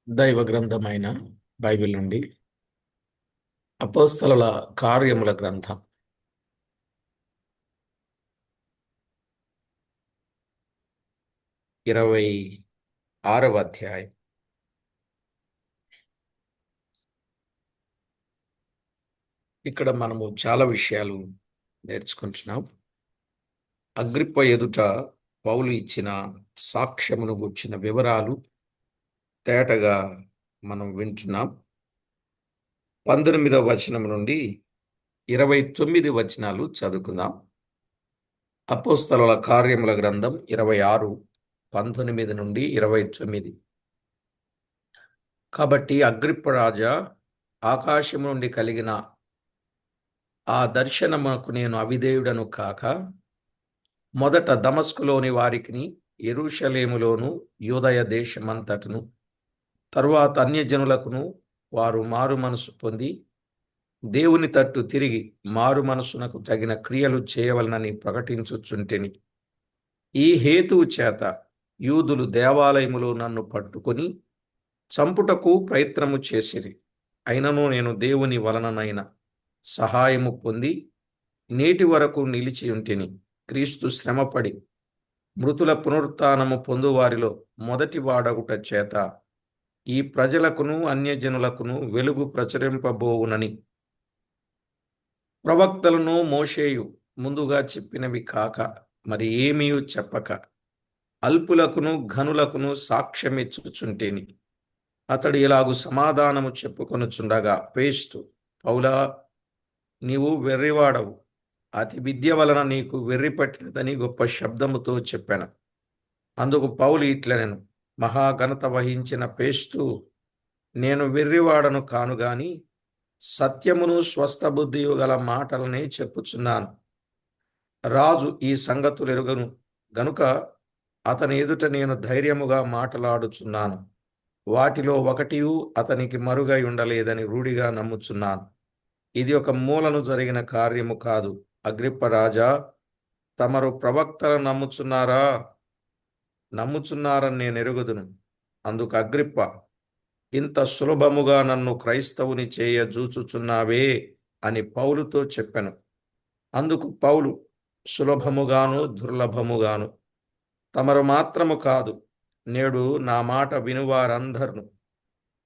దైవ గ్రంథమైన బైబిల్ నుండి అపోస్తలుల కార్యముల గ్రంథం 26వ అధ్యాయం. ఇక్కడ మనము చాలా విషయాలు నేర్చుకుంటున్నాం. అగ్రిప్ప ఎదుట పౌలు ఇచ్చిన సాక్ష్యమును గుర్చిన వివరాలు తేటగా మనం వింటున్నాం. 19వ వచనం నుండి 29 వచనాలు చదువుకుందాం. అపోస్తలుల కార్యముల గ్రంథం 26, 19 నుండి 29. కాబట్టి అగ్రిప్ప రాజా, ఆకాశము నుండి కలిగిన ఆ దర్శనమునకు నేను అవిధేయుడను కాక, మొదట దమస్కులోని వారికిని, యెరూషలేములోను, యూదయ దేశమంతటను, తరువాత అన్యజనులకును వారు మారు మనసు పొంది దేవుని తట్టు తిరిగి మారు మనసునకు తగిన క్రియలు చేయవలనని ప్రకటించుచుంటిని. ఈ హేతువు చేత యూదులు దేవాలయములో నన్ను పట్టుకొని చంపుటకు ప్రయత్నము చేసిరి. అయినను నేను దేవుని వలననైన సహాయము పొంది నేటి వరకు నిలిచి ఉంటిని. క్రీస్తు శ్రమపడి మృతుల పునరుత్థానము పొందువారిలో మొదటి వాడగుట చేత ఈ ప్రజలకును అన్యజనులకును వెలుగు ప్రచురింపబోవునని ప్రవక్తలను మోషేయు ముందుగా చెప్పినవి కాక మరి ఏమీ చెప్పక అల్పులకును ఘనులకును సాక్ష్యమిచ్చుచుంటేని. అతడు ఇలాగు సమాధానము చెప్పుకొనుచుండగా ఫేస్తు, పౌలా, నీవు వెర్రివాడవు, అతి విద్య వలన నీకు వెర్రి పట్టినదని గొప్ప శబ్దముతో చెప్పాను. అందుకు పౌలు ఇట్లనెను, మహాఘనత వహించిన ఫేస్తు, నేను వెర్రివాడను కాను గాని సత్యమును స్వస్థ బుద్ధియు గల మాటలనే చెప్పుచున్నాను. రాజు ఈ సంగతులు ఎరుగను గనుక అతని ఎదుట నేను ధైర్యముగా మాటలాడుచున్నాను. వాటిలో ఒకటియు అతనికి మరుగై ఉండలేదని రూఢిగా నమ్ముచున్నాను. ఇది ఒక మూలను జరిగిన కార్యము కాదు. అగ్రిప్ప రాజా, తమరు ప్రవక్తలను నమ్ముచున్నారని నేను ఎరుగుదును. అందుకు అగ్రిప్ప, ఇంత సులభముగా నన్ను క్రైస్తవుని చేయ జూచుచున్నావే అని పౌలుతో చెప్పెను. అందుకు పౌలు, సులభముగాను దుర్లభముగాను తమరు మాత్రము కాదు, నేడు నా మాట వినువారందర్ను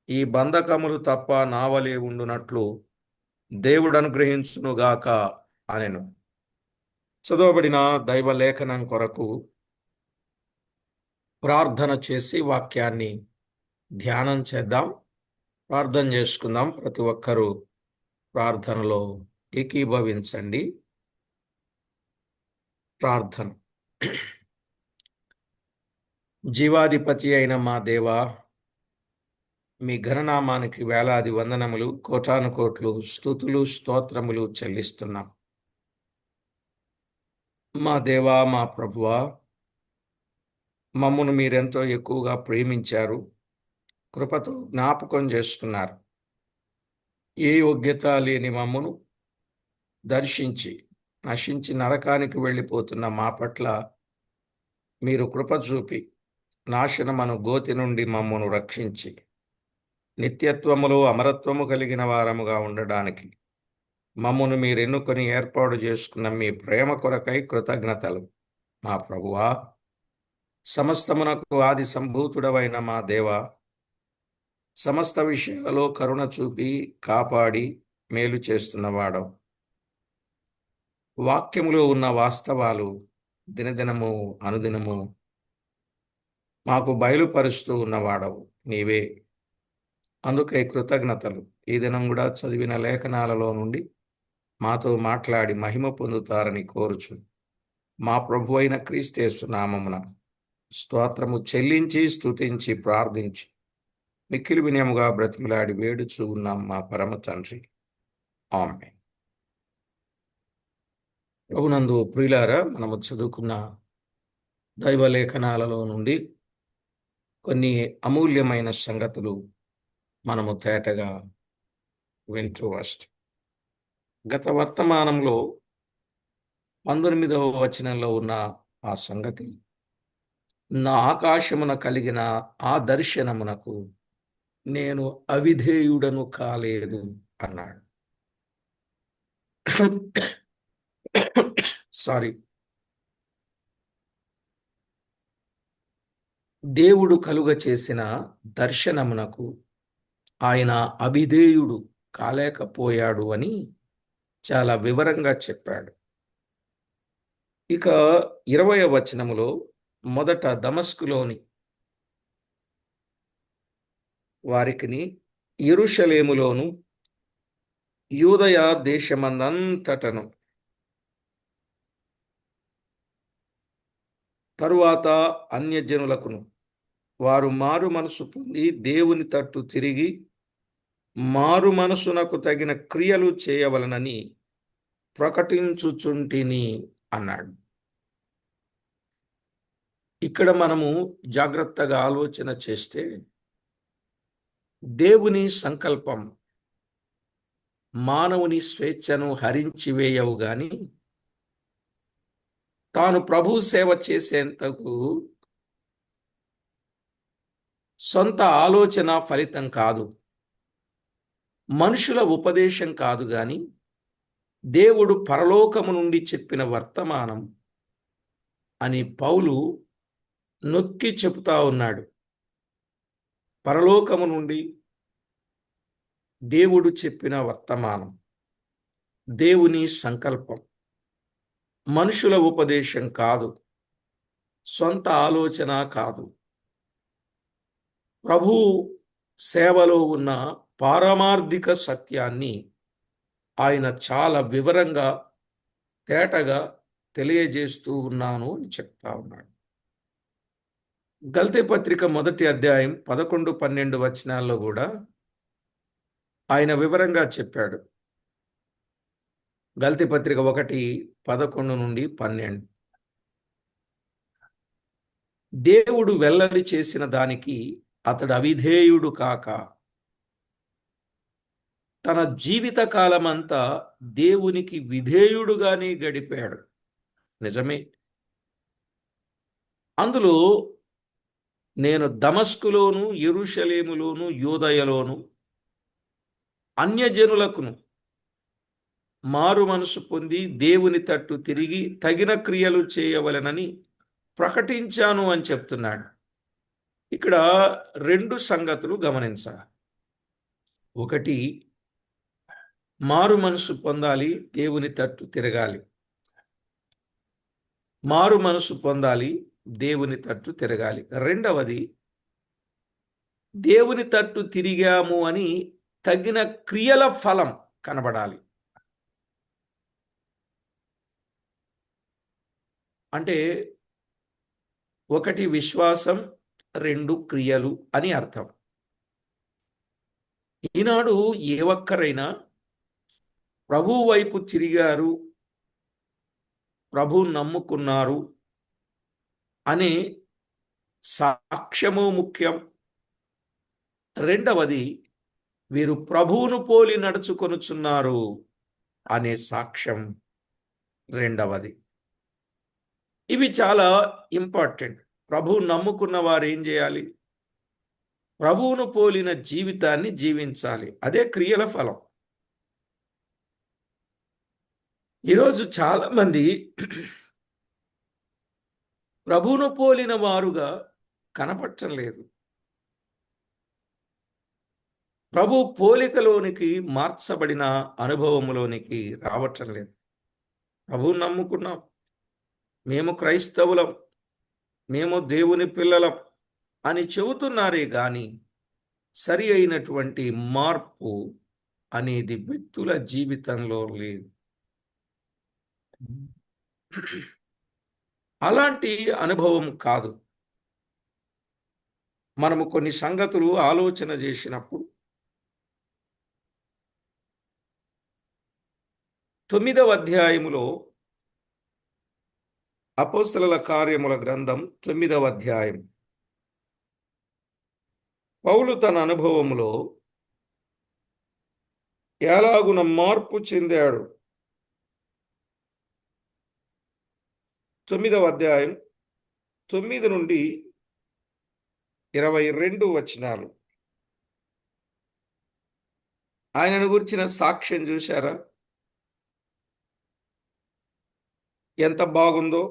ఈ బంధకములు తప్ప నావలే ఉండునట్లు దేవుడు అనుగ్రహించునుగాక అనెను. చదవబడిన దైవ లేఖనం కొరకు ప్రార్థన చేసి వాక్యాన్ని ధ్యానం చేద్దాం. ప్రార్థన చేసుకుందాం. ప్రతి ఒక్కరూ ప్రార్థనలో ఏకీభవించండి. ప్రార్థన. జీవాధిపతి అయిన మా దేవా, మీ ఘననామానికి వేలాది వందనములు, కోటాను కోట్లు స్తుతులు స్తోత్రములు చెల్లిస్తున్నాం. మా దేవా, మా ప్రభువా, మమ్మును మీరెంతో ఎక్కువగా ప్రేమించారు, కృపతో జ్ఞాపకం చేసుకున్నారు. ఏ యోగ్యత లేని మమ్మును దర్శించి నశించి నరకానికి వెళ్ళిపోతున్న మా పట్ల మీరు కృప చూపి నాశనమను గోతి నుండి మమ్మును రక్షించి నిత్యత్వములో అమరత్వము కలిగిన వారముగా ఉండడానికి మమ్మును మీరు ఎన్నుకొని ఏర్పాటు చేసుకున్న మీ ప్రేమ కొరకై కృతజ్ఞతలు. మా ప్రభువా, సమస్తమునకు ఆది సంభూతుడవైన మా దేవా, సమస్త విషయాలలో కరుణ చూపి కాపాడి మేలు చేస్తున్నవాడవు. వాక్యములో ఉన్న వాస్తవాలు దినదినము అనుదినము మాకు బయలుపరుస్తూ ఉన్నవాడవు నీవే. అందుకే కృతజ్ఞతలు. ఈ దినం కూడా చదివిన లేఖనాలలో నుండి మాతో మాట్లాడి మహిమ పొందుతారని కోరుచు మా ప్రభు అయిన క్రీస్తేసు నామమున స్తోత్రము చెల్లించి స్తుతించి ప్రార్థించి మిక్కిలి వినయముగా బ్రతిమలాడి వేడుచూ ఉన్నాం మా పరమ తండ్రి. ఆమేన్. ప్రభునందు ప్రియులారా, మనము చదువుకున్న దైవ లేఖనాలలో నుండి కొన్ని అమూల్యమైన సంగతులు మనము తేటగా వింటూ వస్తాం. గత వర్తమానంలో 19వ వచనంలో ఉన్న ఆ సంగతి నా ఆకాశమున కలిగిన ఆ దర్శనమునకు నేను అవిధేయుడను కాలేదు అన్నాడు. సారీ. దేవుడు కలుగ చేసిన దర్శనమునకు ఆయన అవిధేయుడు కాలేకపోయాడు అని చాలా వివరంగా చెప్పాడు. ఇక 20వ వచనములో మొదట దమస్కులోని వారికిని, యెరూషలేములోను యూదయ దేశమందంతటను తరువాత అన్యజనులకును వారు మారు మనసు పొంది దేవుని తట్టు తిరిగి మారు మనసునకు తగిన క్రియలు చేయవలనని ప్రకటించుచుంటిని అన్నాడు. ఇక్కడ మనము జాగ్రత్తగా ఆలోచన చేస్తే దేవుని సంకల్పం మానవుని స్వేచ్ఛను హరించివేయవు గాని తాను ప్రభు సేవ చేసేంతకు సొంత ఆలోచన ఫలితం కాదు, మనుషుల ఉపదేశం కాదు గాని దేవుడు పరలోకము నుండి చెప్పిన వర్తమానం అని పౌలు నొక్కి చెబుతా ఉన్నాడు. పరలోకము నుండి దేవుడు చెప్పిన వర్తమానం, దేవుని సంకల్పం, మనుషుల ఉపదేశం కాదు, సొంత ఆలోచన కాదు. ప్రభు సేవలో ఉన్న పారమార్థిక సత్యాన్ని ఆయన చాలా వివరంగా తేటగా తెలియజేస్తూ ఉన్నాను అని చెప్తా ఉన్నాడు. గల్తీ పత్రిక 1వ అధ్యాయం 11-12 వచనాల్లో కూడా ఆయన వివరంగా చెప్పాడు. గల్తీ పత్రిక 1:11-12 దేవుడు వెల్లడి చేసిన దానికి అతడు అవిధేయుడు కాక తన జీవిత కాలమంతా దేవునికి విధేయుడుగానే గడిపాడు. నిజమే. అందులో నేను దమస్కులోను, యెరూషలేములోను, యూదయలోను అన్యజనులకును మారు మనసు పొంది దేవుని తట్టు తిరిగి తగిన క్రియలు చేయవలెనని ప్రకటించాను అని చెప్తున్నాడు. ఇక్కడ 2 సంగతులు గమనించాలి. ఒకటి, మారు మనసు పొందాలి, దేవుని తట్టు తిరగాలి. మారు మనసు పొందాలి, దేవుని తట్టు తిరగాలి. రెండవది, దేవుని తట్టు తిరిగాము అని తగిన క్రియల ఫలం కనబడాలి. అంటే ఒకటి విశ్వాసం, 2 క్రియలు అని అర్థం. ఈనాడు ఏ ఒక్కరైనా ప్రభు వైపు తిరిగారు, ప్రభు నమ్ముకున్నారు అనే సాక్ష్యము ముఖ్యం. రెండవది, వీరు ప్రభువును పోలి నడుచుకొనుచున్నారు అనే సాక్ష్యం రెండవది. ఇవి చాలా ఇంపార్టెంట్. ప్రభువు నమ్ముకున్న వారు ఏం చేయాలి? ప్రభువును పోలిన జీవితాన్ని జీవించాలి. అదే క్రియల ఫలం. ఈరోజు చాలా మంది ప్రభువును పోలిన వారుగా కనపడటం లేదు. ప్రభు పోలికలోనికి మార్చబడిన అనుభవములోనికి రావటం లేదు. ప్రభువు నమ్ముకున్నాం, మేము క్రైస్తవులం, మేము దేవుని పిల్లలం అని చెబుతున్నారే గాని సరి అయినటువంటి మార్పు అనేది వ్యక్తుల జీవితంలో లేదు. అలాంటి అనుభవం కాదు. మనము కొన్ని సంగతులు ఆలోచన చేసినప్పుడు 9వ అధ్యాయములో అపోస్తలుల కార్యముల గ్రంథం 9వ అధ్యాయం పౌలు తన అనుభవములో ఎలాగున మార్పు చెందాడు. 9వ అధ్యాయం 9 నుండి 22 వచనాలు. ఆయనను గురించిన సాక్ష్యం చూశారా? ఎంత బాగుందో.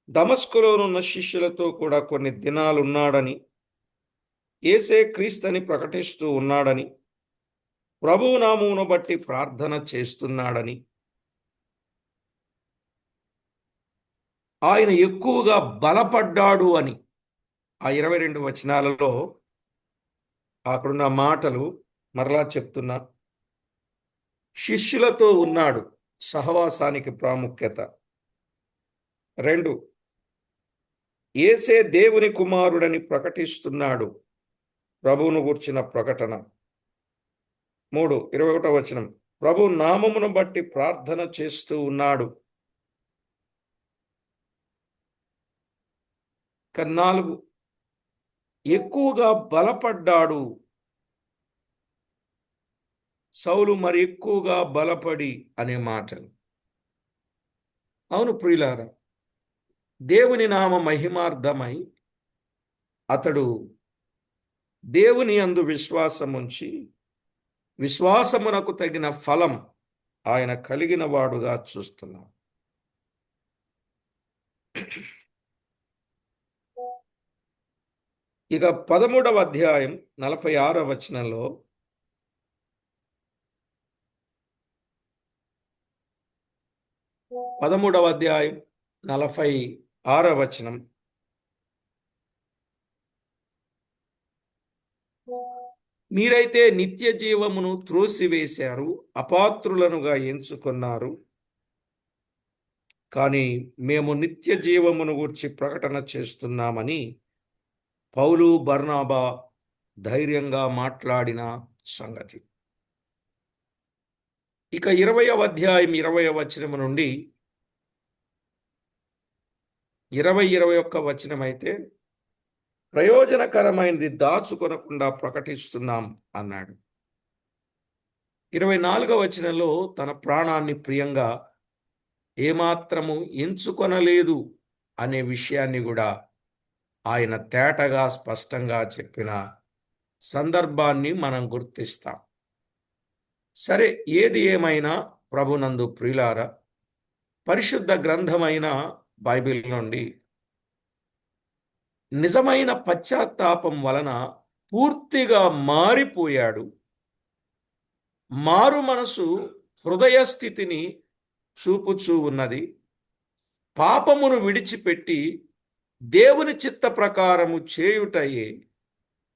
దమస్కులోనున్న శిష్యులతో కూడా కొన్ని దినాలున్నాడని, యేసే క్రీస్తని ప్రకటిస్తూ ఉన్నాడని, ప్రభువు నామమును బట్టి ప్రార్థన చేస్తున్నాడని, ఆయన ఎక్కువగా బలపడ్డాడు అని ఆ 22 వచనాలలో అక్కడున్న మాటలు మరలా చెప్తున్నా. శిష్యులతో ఉన్నాడు, సహవాసానికి ప్రాముఖ్యత. 2, యేసే దేవుని కుమారుడని ప్రకటిస్తున్నాడు, ప్రభువును గూర్చిన ప్రకటన. 3, 21 వచనం, ప్రభు నామమును బట్టి ప్రార్థన చేస్తూ ఉన్నాడు. 4, ఎక్కువగా బలపడ్డాడు. సౌలు మరి ఎక్కువగా బలపడి అనే మాటలు. అవును ప్రియులారా, దేవుని నామ మహిమార్థమై అతడు దేవుని యందు విశ్వాసముంచి విశ్వాసమునకు తగిన ఫలం ఆయన కలిగిన వాడుగా చూస్తున్నాం. ఇక 13వ అధ్యాయం 46వ వచనంలో, పదమూడవ అధ్యాయం 46వ వచనం, మీరైతే నిత్య జీవమును త్రోసివేశారు, అపాత్రులనుగా ఎంచుకున్నారు, కానీ మేము నిత్య జీవమును గూర్చి ప్రకటన చేస్తున్నామని పౌలు బర్నాబా ధైర్యంగా మాట్లాడిన సంగతి. ఇక 20వ అధ్యాయం 20వ వచనము నుండి 21 వచనం అయితే, ప్రయోజనకరమైనది దాచుకొనకుండా ప్రకటిస్తున్నాం అన్నాడు. 24వ వచనంలో తన ప్రాణాన్ని ప్రియంగా ఏమాత్రము ఎంచుకొనలేదు అనే విషయాన్ని కూడా ఆయన తేటగా స్పష్టంగా చెప్పిన సందర్భాన్ని మనం గుర్తిస్తాం. సరే, ఏది ఏమైనా ప్రభునందు ప్రియులారా, పరిశుద్ధ గ్రంథమైన బైబిల్ నుండి నిజమైన పశ్చాత్తాపం వలన పూర్తిగా మారిపోయాడు. మారు మనసు హృదయ స్థితిని చూపుచూ ఉన్నది. పాపమును విడిచిపెట్టి దేవుని చిత్త ప్రకారము చేయుటయే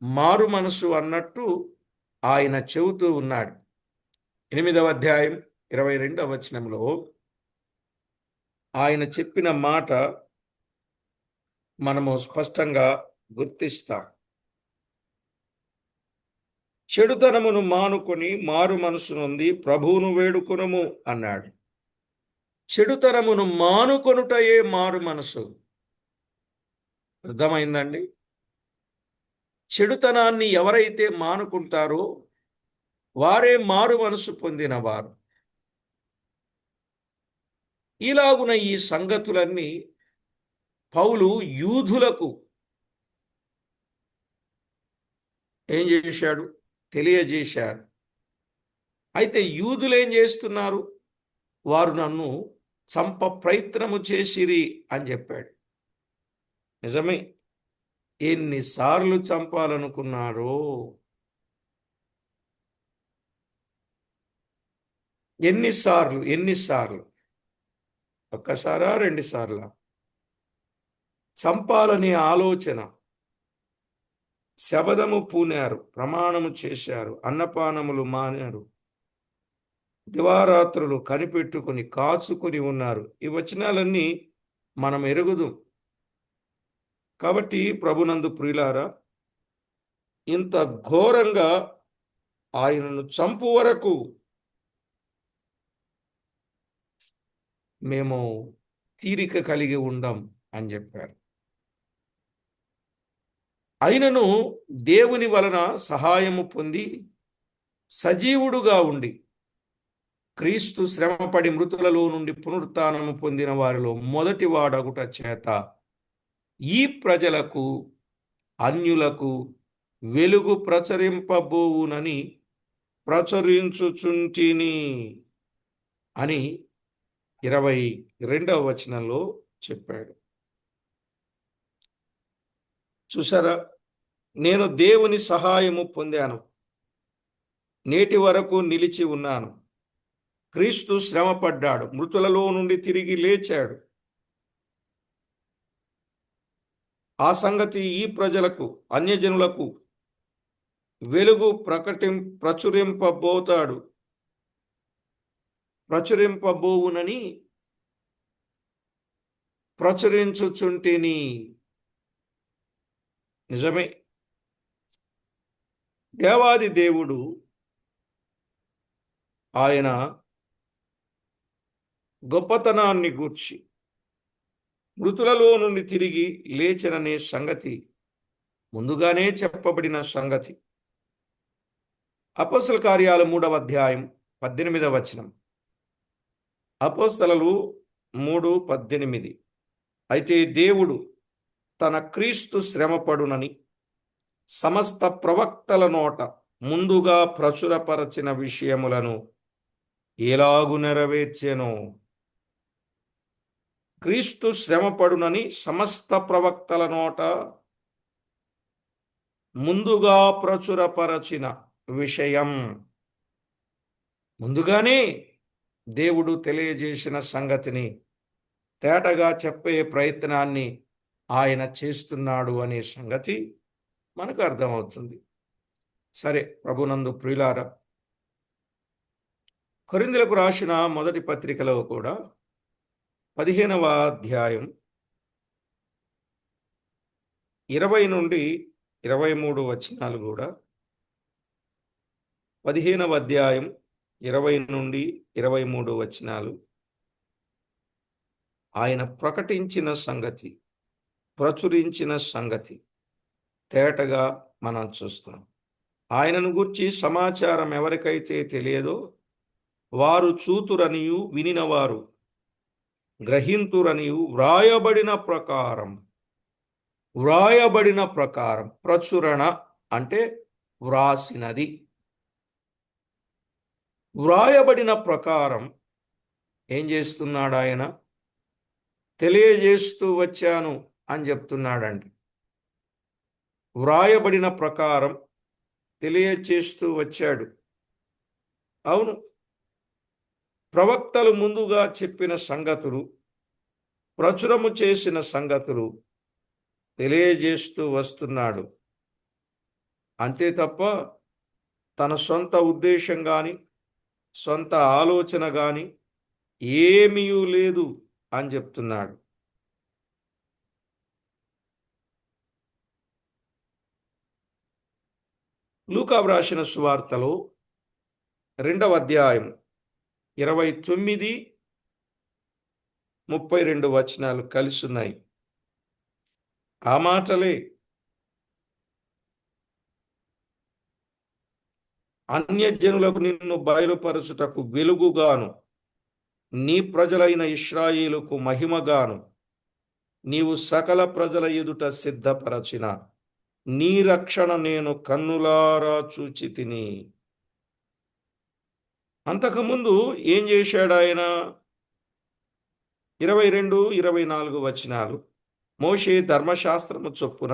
మారు మనసు అన్నట్టు ఆయన చెబుతూ ఉన్నాడు. 8వ అధ్యాయం 22వ వచనంలో ఆయన చెప్పిన మాట మనము స్పష్టంగా గుర్తిస్తాం. చెడుతనమును మానుకొని మారు మనసు నొంది ప్రభువును వేడుకొనుము అన్నాడు. చెడుతనమును మానుకొనుటయే మారు మనసు. అర్థమైందండి? చెడుతనాన్ని ఎవరైతే మానుకుంటారో వారే మారు మనసు పొందినవారు. ఇలాగున ఈ సంగతులన్నీ పౌలు యూదులకు ఏం చేశాడు? తెలియజేశాడు. అయితే యూదులు ఏం చేస్తున్నారు? వారు నన్ను చంప ప్రయత్నము చేసిరి అని చెప్పాడు. నిజమే, ఎన్నిసార్లు చంపాలనుకున్నారో, ఎన్నిసార్లు, ఒక్కసారా రెండుసార్లా? చంపాలనే ఆలోచన, శబదము పూనారు, ప్రమాణము చేశారు, అన్నపానములు మానారు, దివారాత్రులు కనిపెట్టుకుని కాచుకొని ఉన్నారు. ఈ వచనాలన్నీ మనం ఎరుగుదు. కాబట్టి ప్రభునందు ప్రియులారా, ఇంత ఘోరంగా ఆయనను చంపు వరకు మేము తీరిక కలిగి ఉండం అని చెప్పారు. అయినను దేవుని వలన సహాయము పొంది సజీవుడుగా ఉండి క్రీస్తు శ్రమపడి మృతులలో నుండి పునరుత్థానము పొందిన వారిలో మొదటి వాడగుట చేత ఈ ప్రజలకు అన్యులకు వెలుగు ప్రచురింపబోవునని ప్రచురించుచుంటిని అని 22వ వచనంలో చెప్పాడు. చూసారా, నేను దేవుని సహాయము పొందాను, నేటి వరకు నిలిచి ఉన్నాను. క్రీస్తు శ్రమపడ్డాడు, మృతులలో నుండి తిరిగి లేచాడు. ఆ సంగతి ఈ ప్రజలకు, అన్యజనులకు వెలుగు ప్రచురింపబోవునని ప్రచురించుచుంటిని. నిజమే, దేవాది దేవుడు ఆయన గొప్పతనాన్ని గూర్చి, మృతులలో నుండి తిరిగి లేచననే సంగతి ముందుగానే చెప్పబడిన సంగతి. అపోస్తల కార్యాలు 3వ అధ్యాయం 18వ వచనం. అపోస్తలలు 3:18. అయితే దేవుడు తన క్రీస్తు శ్రమపడునని సమస్త ప్రవక్తల నోట ముందుగా ప్రచురపరచిన విషయములను ఎలాగు నెరవేర్చెను. క్రీస్తు శ్రమపడునని సమస్త ప్రవక్తల నోట ముందుగా ప్రచురపరచిన విషయం, ముందుగానే దేవుడు తెలియజేసిన సంగతిని తేటగా చెప్పే ప్రయత్నాన్ని ఆయన చేస్తున్నాడు అనే సంగతి మనకు అర్థమవుతుంది. సరే, ప్రభునందు ప్రియులారా, కొరింథీయులకు రాసిన మొదటి పత్రికలో కూడా 15వ అధ్యాయం 20 నుండి 23 వచనాలు కూడా, 15వ అధ్యాయం 20 నుండి 23 వచనాలు ఆయన ప్రకటించిన సంగతి, ప్రచురించిన సంగతి తేటగా మనం చూస్తాం. ఆయనను గూర్చి సమాచారం ఎవరికైతే తెలియదో వారు చూతురనియు, వినినవారు గ్రహింతురనియు వ్రాయబడిన ప్రకారం, ప్రచురణ అంటే వ్రాసినది, వ్రాయబడిన ప్రకారం ఏం చేస్తున్నాడు ఆయన? తెలియజేస్తూ వచ్చాను అని చెప్తున్నాడండి. వ్రాయబడిన ప్రకారం తెలియచేస్తూ వచ్చాడు. అవును, ప్రవక్తలు ముందుగా చెప్పిన సంగతులు, ప్రచురము చేసిన సంగతులు తెలియజేస్తూ వస్తున్నాడు. అంతే తప్ప తన సొంత ఉద్దేశం కానీ సొంత ఆలోచన కానీ ఏమీ లేదు అని చెప్తున్నాడు. లూకా వ్రాసిన సువార్తలో 2వ అధ్యాయం 29, 32 వచనాలు కలిసి ఉన్నాయి. ఆ మాటలే, అన్యజనులకు నిన్ను బయలుపరచుటకు వెలుగుగాను, నీ ప్రజలైన ఇశ్రాయేలుకు మహిమగాను, నీవు సకల ప్రజల ఎదుట సిద్ధపరచిన నీ రక్షణ నేను కన్నులారా చూచితిని. అంతకుముందు ఏం చేశాడు ఆయన? 22, 24 వచనాలు. మోషే ధర్మశాస్త్రము చొప్పున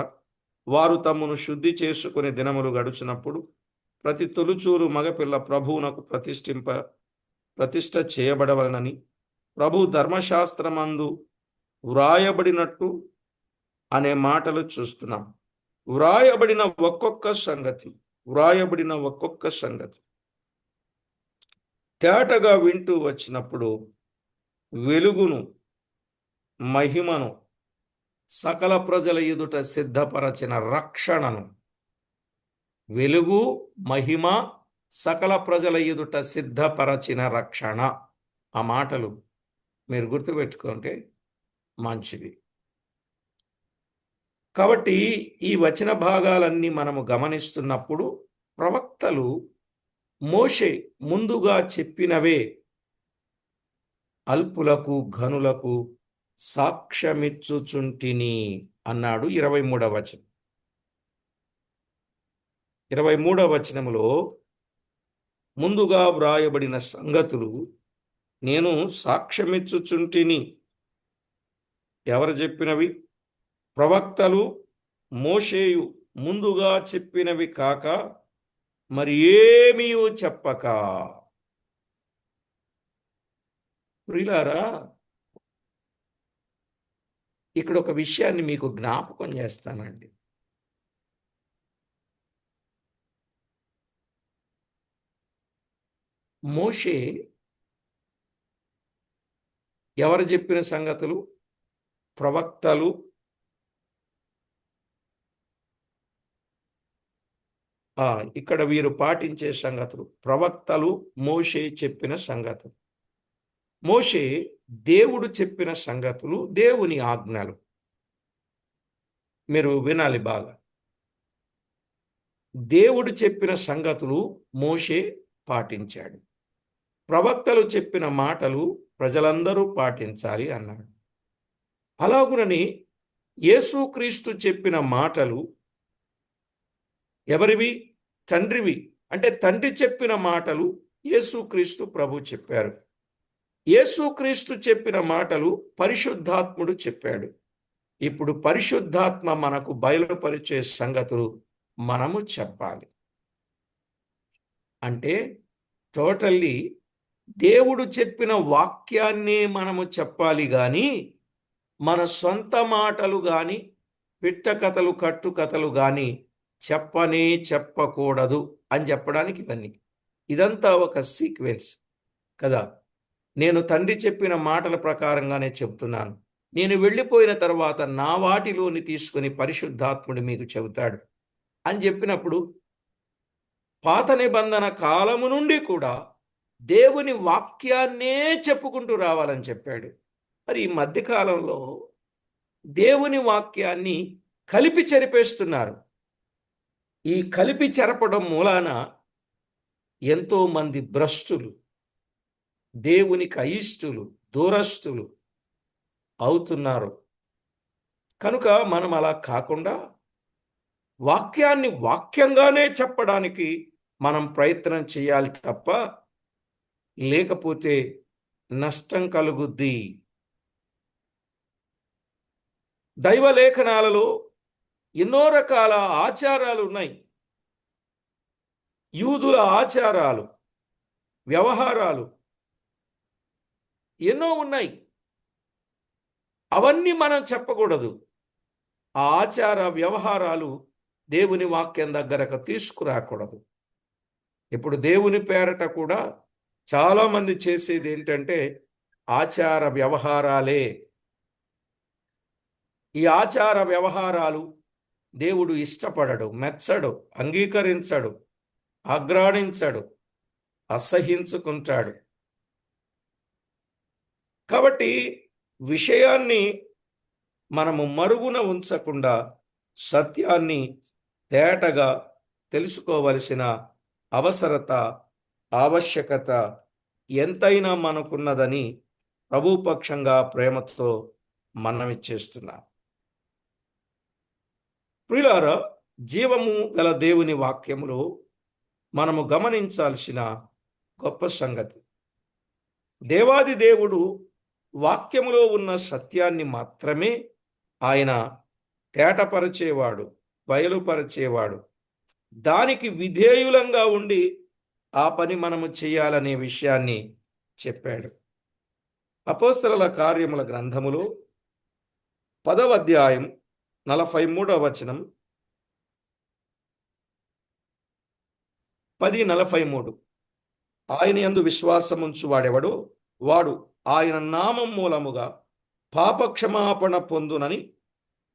వారు తమ్మును శుద్ధి చేసుకుని దినములు గడుచినప్పుడు ప్రతి తొలుచూరు మగపిల్ల ప్రభువునకు ప్రతిష్ఠ చేయబడవలనని ప్రభు ధర్మశాస్త్రమందు వ్రాయబడినట్టు అనే మాటలు చూస్తున్నాం. వ్రాయబడిన ఒక్కొక్క సంగతి తేటగా వింటూ వచ్చినప్పుడు వెలుగును, మహిమను, సకల ప్రజల ఎదుట సిద్ధపరచిన రక్షణను, వెలుగు, మహిమ, సకల ప్రజల ఎదుట సిద్ధపరచిన రక్షణ, ఆ మాటలు మీరు గుర్తుపెట్టుకుంటే మంచిది. కాబట్టి ఈ వచన భాగాలన్నీ మనము గమనిస్తున్నప్పుడు ప్రవక్తలు మోషే ముందుగా చెప్పినవే అల్పులకు ఘనులకు సాక్ష్యమిచ్చుచుంటిని అన్నాడు 23వ వచనం. 23వ వచనములో ముందుగా వ్రాయబడిన సంగతులు నేను సాక్ష్యమిచ్చుచుంటిని. ఎవరు చెప్పినవి? ప్రవక్తలు, మోషేయు ముందుగా చెప్పినవి కాక మరి ఏమీ చెప్పక. ప్రియులారా, ఇక్కడ ఒక విషయాన్ని మీకు జ్ఞాపకం చేస్తానండి. మోషే ఎవరు చెప్పిన సంగతులు? ప్రవక్తలు, ఇక్కడ వీరు పాటించే సంగతులు, ప్రవక్తలు, మోషే చెప్పిన సంగతులు. మోషే దేవుడు చెప్పిన సంగతులు, దేవుని ఆజ్ఞలు. మీరు వినాలి బాగా. దేవుడు చెప్పిన సంగతులు మోషే పాటించాడు. ప్రవక్తలు చెప్పిన మాటలు ప్రజలందరూ పాటించాలి అన్నాడు. అలాగునని యేసుక్రీస్తు చెప్పిన మాటలు ఎవరివి? తండ్రివి. అంటే తండ్రి చెప్పిన మాటలు యేసుక్రీస్తు ప్రభు చెప్పారు. యేసుక్రీస్తు చెప్పిన మాటలు పరిశుద్ధాత్ముడు చెప్పాడు. ఇప్పుడు పరిశుద్ధాత్మ మనకు బయలుపరిచే సంగతులు మనము చెప్పాలి. అంటే టోటల్లీ దేవుడు చెప్పిన వాక్యాన్నే మనము చెప్పాలి కానీ మన సొంత మాటలు కానీ పిట్టకథలు కట్టుకథలు కానీ చెప్పకూడదు అని చెప్పడానికి ఇవన్నీ. ఇదంతా ఒక సీక్వెన్స్ కదా. నేను తండ్రి చెప్పిన మాటల ప్రకారంగానే చెప్తున్నాను. నేను వెళ్ళిపోయిన తర్వాత నా వాటిలోని తీసుకుని పరిశుద్ధాత్ముడు మీకు చెబుతాడు అని చెప్పినప్పుడు పాత నిబంధన కాలము నుండి కూడా దేవుని వాక్యాన్నే చెప్పుకుంటూ రావాలని చెప్పాడు. మరి ఈ మధ్యకాలంలో దేవుని వాక్యాన్ని కలిపి చెరిపేస్తున్నారు. ఈ కలిపి చెరపడం మూలాన ఎంతో మంది భ్రష్టులు, దేవునికి అయిష్టులు, దూరస్తులు అవుతున్నారు. కనుక మనం అలా కాకుండా వాక్యాన్ని వాక్యంగానే చెప్పడానికి మనం ప్రయత్నం చేయాలి తప్ప, లేకపోతే నష్టం కలుగుద్ది. దైవలేఖనాలలో ఎన్నో రకాల ఆచారాలు ఉన్నాయి. యూదుల ఆచారాలు, వ్యవహారాలు ఎన్నో ఉన్నాయి. అవన్నీ మనం చెప్పకూడదు. ఆ ఆచార వ్యవహారాలు దేవుని వాక్యం దగ్గరకు తీసుకురాకూడదు. ఇప్పుడు దేవుని పేరట కూడా చాలామంది చేసేది ఏంటంటే ఆచార వ్యవహారాలే. ఈ ఆచార వ్యవహారాలు దేవుడు ఇష్టపడడు, మెచ్చడు, అంగీకరించడు, ఆగ్రాణించడు, అసహించుకుంటాడు. కాబట్టి విషయాన్ని మనము మరుగున ఉంచకుండా సత్యాన్ని తేటగా తెలుసుకోవలసిన అవసరత, ఆవశ్యకత ఎంతైనా మనకున్నదని ప్రభుపక్షంగా ప్రేమతో మనవి చేస్తున్నా. ప్రియులారా, జీవము గల దేవుని వాక్యములో మనము గమనించాల్సిన గొప్ప సంగతి, దేవాది దేవుడు వాక్యములో ఉన్న సత్యాన్ని మాత్రమే ఆయన తేటపరిచేవాడు, బయలుపరిచేవాడు. దానికి విధేయులంగా ఉండి ఆ పని మనము చేయాలనే విషయాన్ని చెప్పాడు. అపోస్తలుల కార్యముల గ్రంథములో 10వ అధ్యాయం 43వ వచనం, 10:43. ఆయన యందు విశ్వాసముంచు వాడెవడో వాడు ఆయన నామం మూలముగా పాపక్షమాపణ పొందునని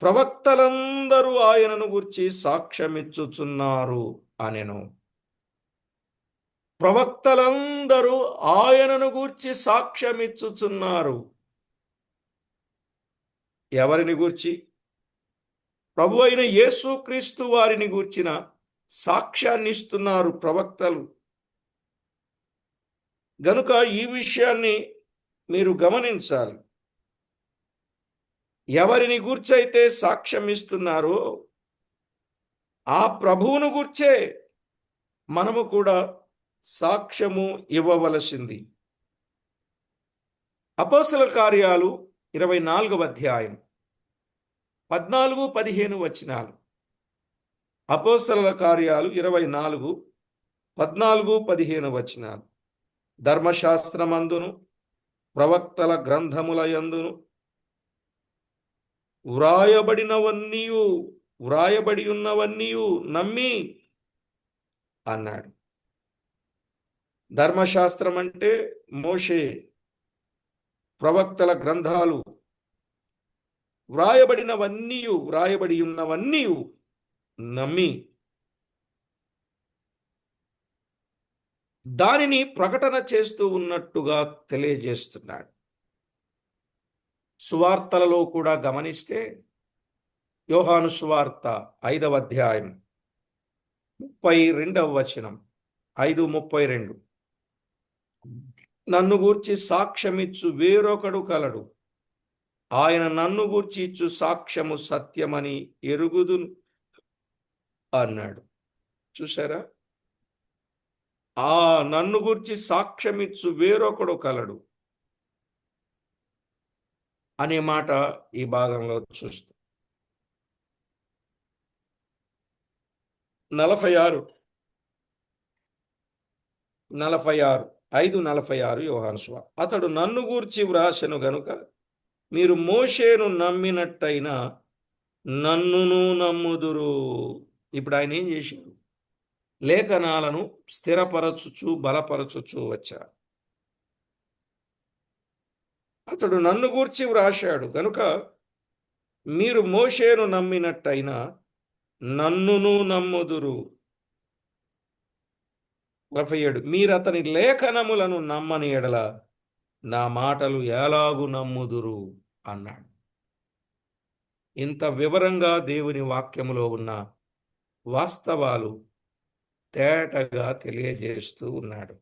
ప్రవక్తలందరూ ఆయనను గూర్చి సాక్ష్యమిచ్చుచున్నారు అనెను. ప్రవక్తలందరూ ఆయనను గూర్చి సాక్ష్యమిచ్చుచున్నారు. ఎవరిని గూర్చి? ప్రభు అయిన యేసుక్రీస్తు వారిని గూర్చిన సాక్ష్యాన్ని ఇస్తున్నారు ప్రవక్తలు. గనుక ఈ విషయాన్ని మీరు గమనించాలి. ఎవరిని గూర్చైతే సాక్ష్యం ఇస్తున్నారో ఆ ప్రభువును గూర్చే మనము కూడా సాక్ష్యము ఇవ్వవలసింది. అపోస్తలుల కార్యాలు 24వ అధ్యాయం 14, 15 వచనాలు. అపోస్తలుల కార్యాలు 24, 14, 15 వచనాలు. ధర్మశాస్త్రమందును ప్రవక్తల గ్రంథముల యందును వ్రాయబడి ఉన్నవన్నీయు నమ్మి అన్నాడు. ధర్మశాస్త్రం అంటే మోషే, ప్రవక్తల గ్రంథాలు, వ్రాయబడి ఉన్నవన్నీ నమ్మి దానిని ప్రకటన చేస్తూ ఉన్నట్టుగా తెలియజేస్తున్నాడు. సువార్తలలో కూడా గమనిస్తే యోహాను సువార్త 5వ అధ్యాయం 32వ వచనం, 5:32, నన్ను గూర్చి సాక్ష్యమిచ్చు వేరొకడు కలడు, ఆయన నన్ను గూర్చి ఇచ్చు సాక్ష్యము సత్యమని ఎరుగుదును అన్నాడు. చూసారా? నన్ను గూర్చి సాక్ష్యమిచ్చు వేరొకడు కలడు అనే మాట ఈ భాగంలో చూస్తాం. 5:46 యోహాను సువార్త. అతడు నన్ను గూర్చి వ్రాసెను గనుక మీరు మోషేను నమ్మినట్టయినా నన్నును నమ్ముదురు. ఇప్పుడు ఆయన ఏం చేశారు? లేఖనాలను స్థిరపరచుచు బలపరచుచు వచ్చారు. అతడు నన్ను గూర్చి వ్రాశాడు గనుక మీరు మోషేను నమ్మినట్టయినా నన్నును నమ్ముదురు. 47, మీరు అతని లేఖనములను నమ్మని ఎడల నా మాటలు ఎలాగు నమ్ముదురు అన్నాడు. ఇంత వివరంగా దేవుని వాక్యములో ఉన్న వాస్తవాలు తేటగా తెలియజేస్తూ ఉన్నాడు.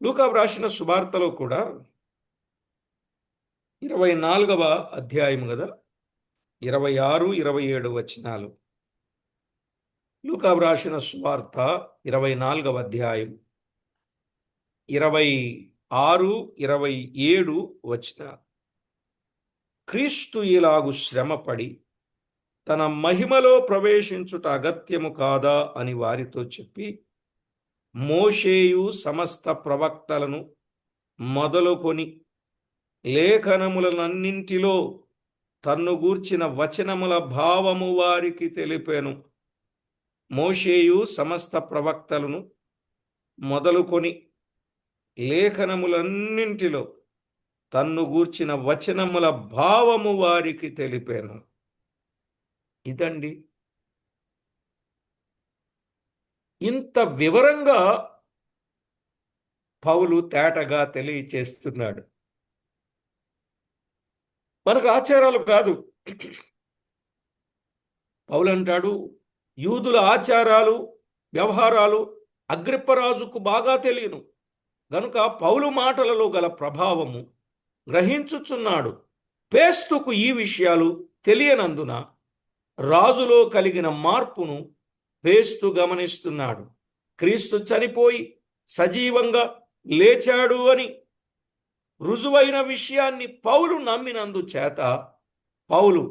లూకా వ్రాసిన సువార్తలో కూడా 24వ అధ్యాయం కదా, 26, 27 వచనాలు. లూకా వ్రాసిన సువార్త 24వ అధ్యాయం 26, 27 వచనాలు. క్రీస్తు ఇలాగు శ్రమపడి తన మహిమలో ప్రవేశించుట అగత్యము కాదా అని వారితో చెప్పి, మోషేయు సమస్త ప్రవక్తలను మొదలుకొని లేఖనములనన్నింటిలో తన్ను గూర్చిన వచనముల భావము వారికి తెలిపాను. మోషేయు సమస్త ప్రవక్తలను మొదలుకొని లేఖనములన్నింటిలో తన్ను గూర్చిన వచనముల భావము వారికి తెలిపాను. ఇదండి, ఇంత వివరంగా పౌలు తేటగా తెలియచేస్తున్నాడు. మనకు ఆచారాలు కాదు. పౌలు అంటాడు, యూదుల ఆచారాలు వ్యవహారాలు అగ్రిప్పరాజుకు బాగా తెలియను గనుక పౌలు మాటలలో గల ప్రభావము గ్రహించుచున్నాడు. పేస్తుకు ఈ విషయాలు తెలియనందున రాజులో కలిగిన మార్పును పేస్తు గమనిస్తున్నాడు. క్రీస్తు చనిపోయి సజీవంగా లేచాడు అని రుజువైన విషయాన్ని పౌలు నమ్మినందు చేత పౌలు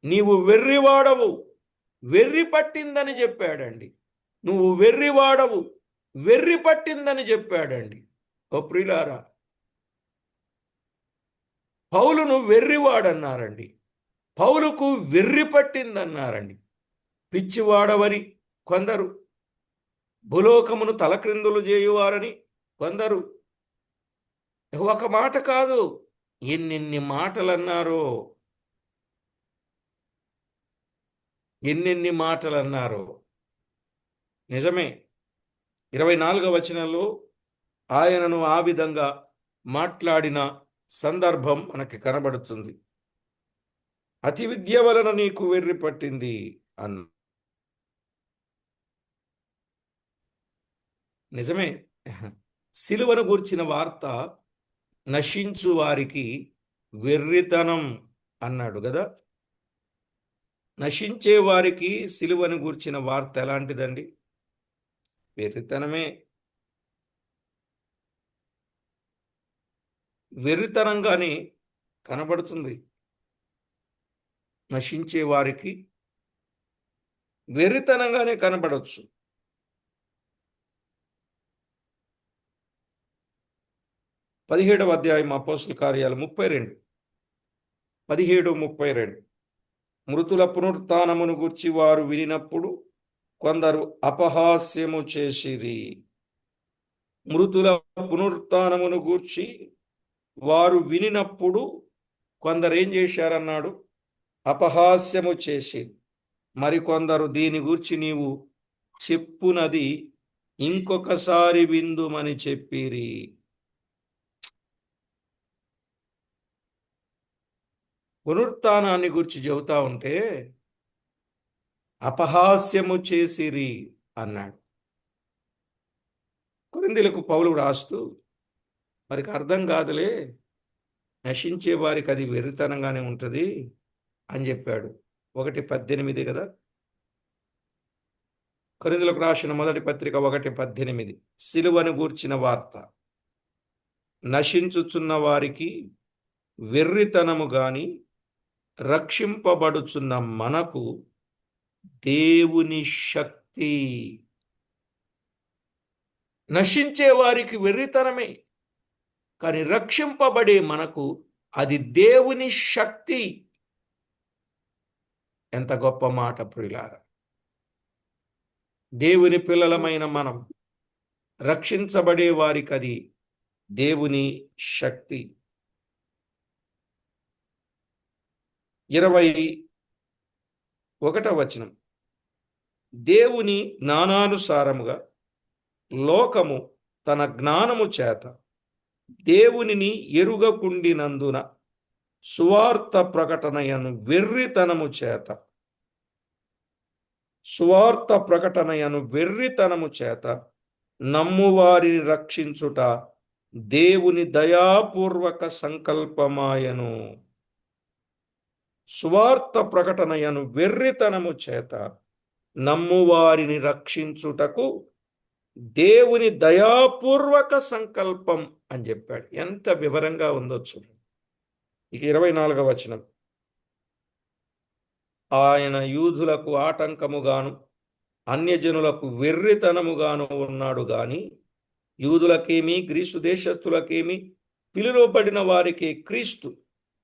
నీవు వెర్రివాడవు, వెర్రి పట్టిందని చెప్పాడండి. నువ్వు వెర్రివాడవు, వెర్రి పట్టిందని చెప్పాడండి. ఓ ప్రియులారా, పౌలును వెర్రివాడన్నారండి, పౌలుకు వెర్రి పట్టిందన్నారండి. పిచ్చివాడవని కొందరు, భూలోకమును తలక్రిందులు చేయువారని కొందరు. ఒక మాట కాదు, ఎన్నెన్ని మాటలన్నారో, ఎన్నెన్ని మాటలన్నారో. నిజమే, 24వ వచనంలో ఆయనను ఆ విధంగా మాట్లాడిన సందర్భం మనకి కనబడుతుంది. అతి విద్య వలన నీకు వెర్రి పట్టింది అన్న. నిజమే, సిలువను గూర్చిన వార్త నశించు వారికి వెర్రితనం అన్నాడు కదా. నశించే వారికి సిలువను గూర్చిన వార్త ఎలాంటిదండి? వెర్రితనమే. వెర్రితనంగానే కనబడుతుంది. నశించే వారికి వెర్రితనంగానే కనబడవచ్చు. 17వ అధ్యాయం అపోస్తలుల కార్యాలు 32, 17:32. మృతుల పునరుత్థానమును గూర్చి వారు వినినప్పుడు కొందరు అపహాస్యము చేసిరి. మృతుల పునరుత్థానమును గూర్చి వారు వినినప్పుడు కొందరు ఏం చేశారన్నాడు? అపహాస్యము చేసి. మరికొందరు దీని గూర్చి నీవు చెప్పునది ఇంకొకసారి విందుమని చెప్పిరి. పునరుత్థానాన్ని గురించి చెబుతా ఉంటే అపహాస్యము చేసిరి అన్నాడు. కొరింథీయులకు పౌలు రాస్తూ వారికి అర్థం కాదులే, నశించే వారికి అది వెర్రితనంగానే ఉంటుంది అని చెప్పాడు. 1:18 కదా. కొరింథీయులకు రాసిన మొదటి పత్రిక 1:18. సిలువను గూర్చిన వార్త నశించుచున్న వారికి వెర్రితనము గాని, రక్షింపబడుచున్న మనకు దేవుని శక్తి. నశించే వారికి వెర్రితనమే, కానీ రక్షింపబడే మనకు అది దేవుని శక్తి. ఎంత గొప్ప మాట ప్రియులారా! దేవుని పిల్లలమైన మనం రక్షించబడే వారికి అది దేవుని శక్తి. 21వ వచనం. దేవుని జ్ఞానానుసారముగా లోకము తన జ్ఞానము చేత దేవునిని ఎరుగకుండినందున సువార్త ప్రకటనయను వెర్రితనము చేత నమ్మువారిని రక్షించుట దేవుని దయాపూర్వక సంకల్పమాయను. సువార్త ప్రకటనయను వెర్రితనము చేత నమ్మువారిని రక్షించుటకు దేవుని దయాపూర్వక సంకల్పం అని చెప్పాడు. ఎంత వివరంగా ఉందో చూడండి. ఇక 24వ వచనం. ఆయన యూదులకు ఆటంకముగాను అన్యజనులకు వెర్రితనముగాను ఉన్నాడు గాని యూదులకేమి గ్రీసు దేశస్థులకేమి పిలువబడిన వారికి క్రీస్తు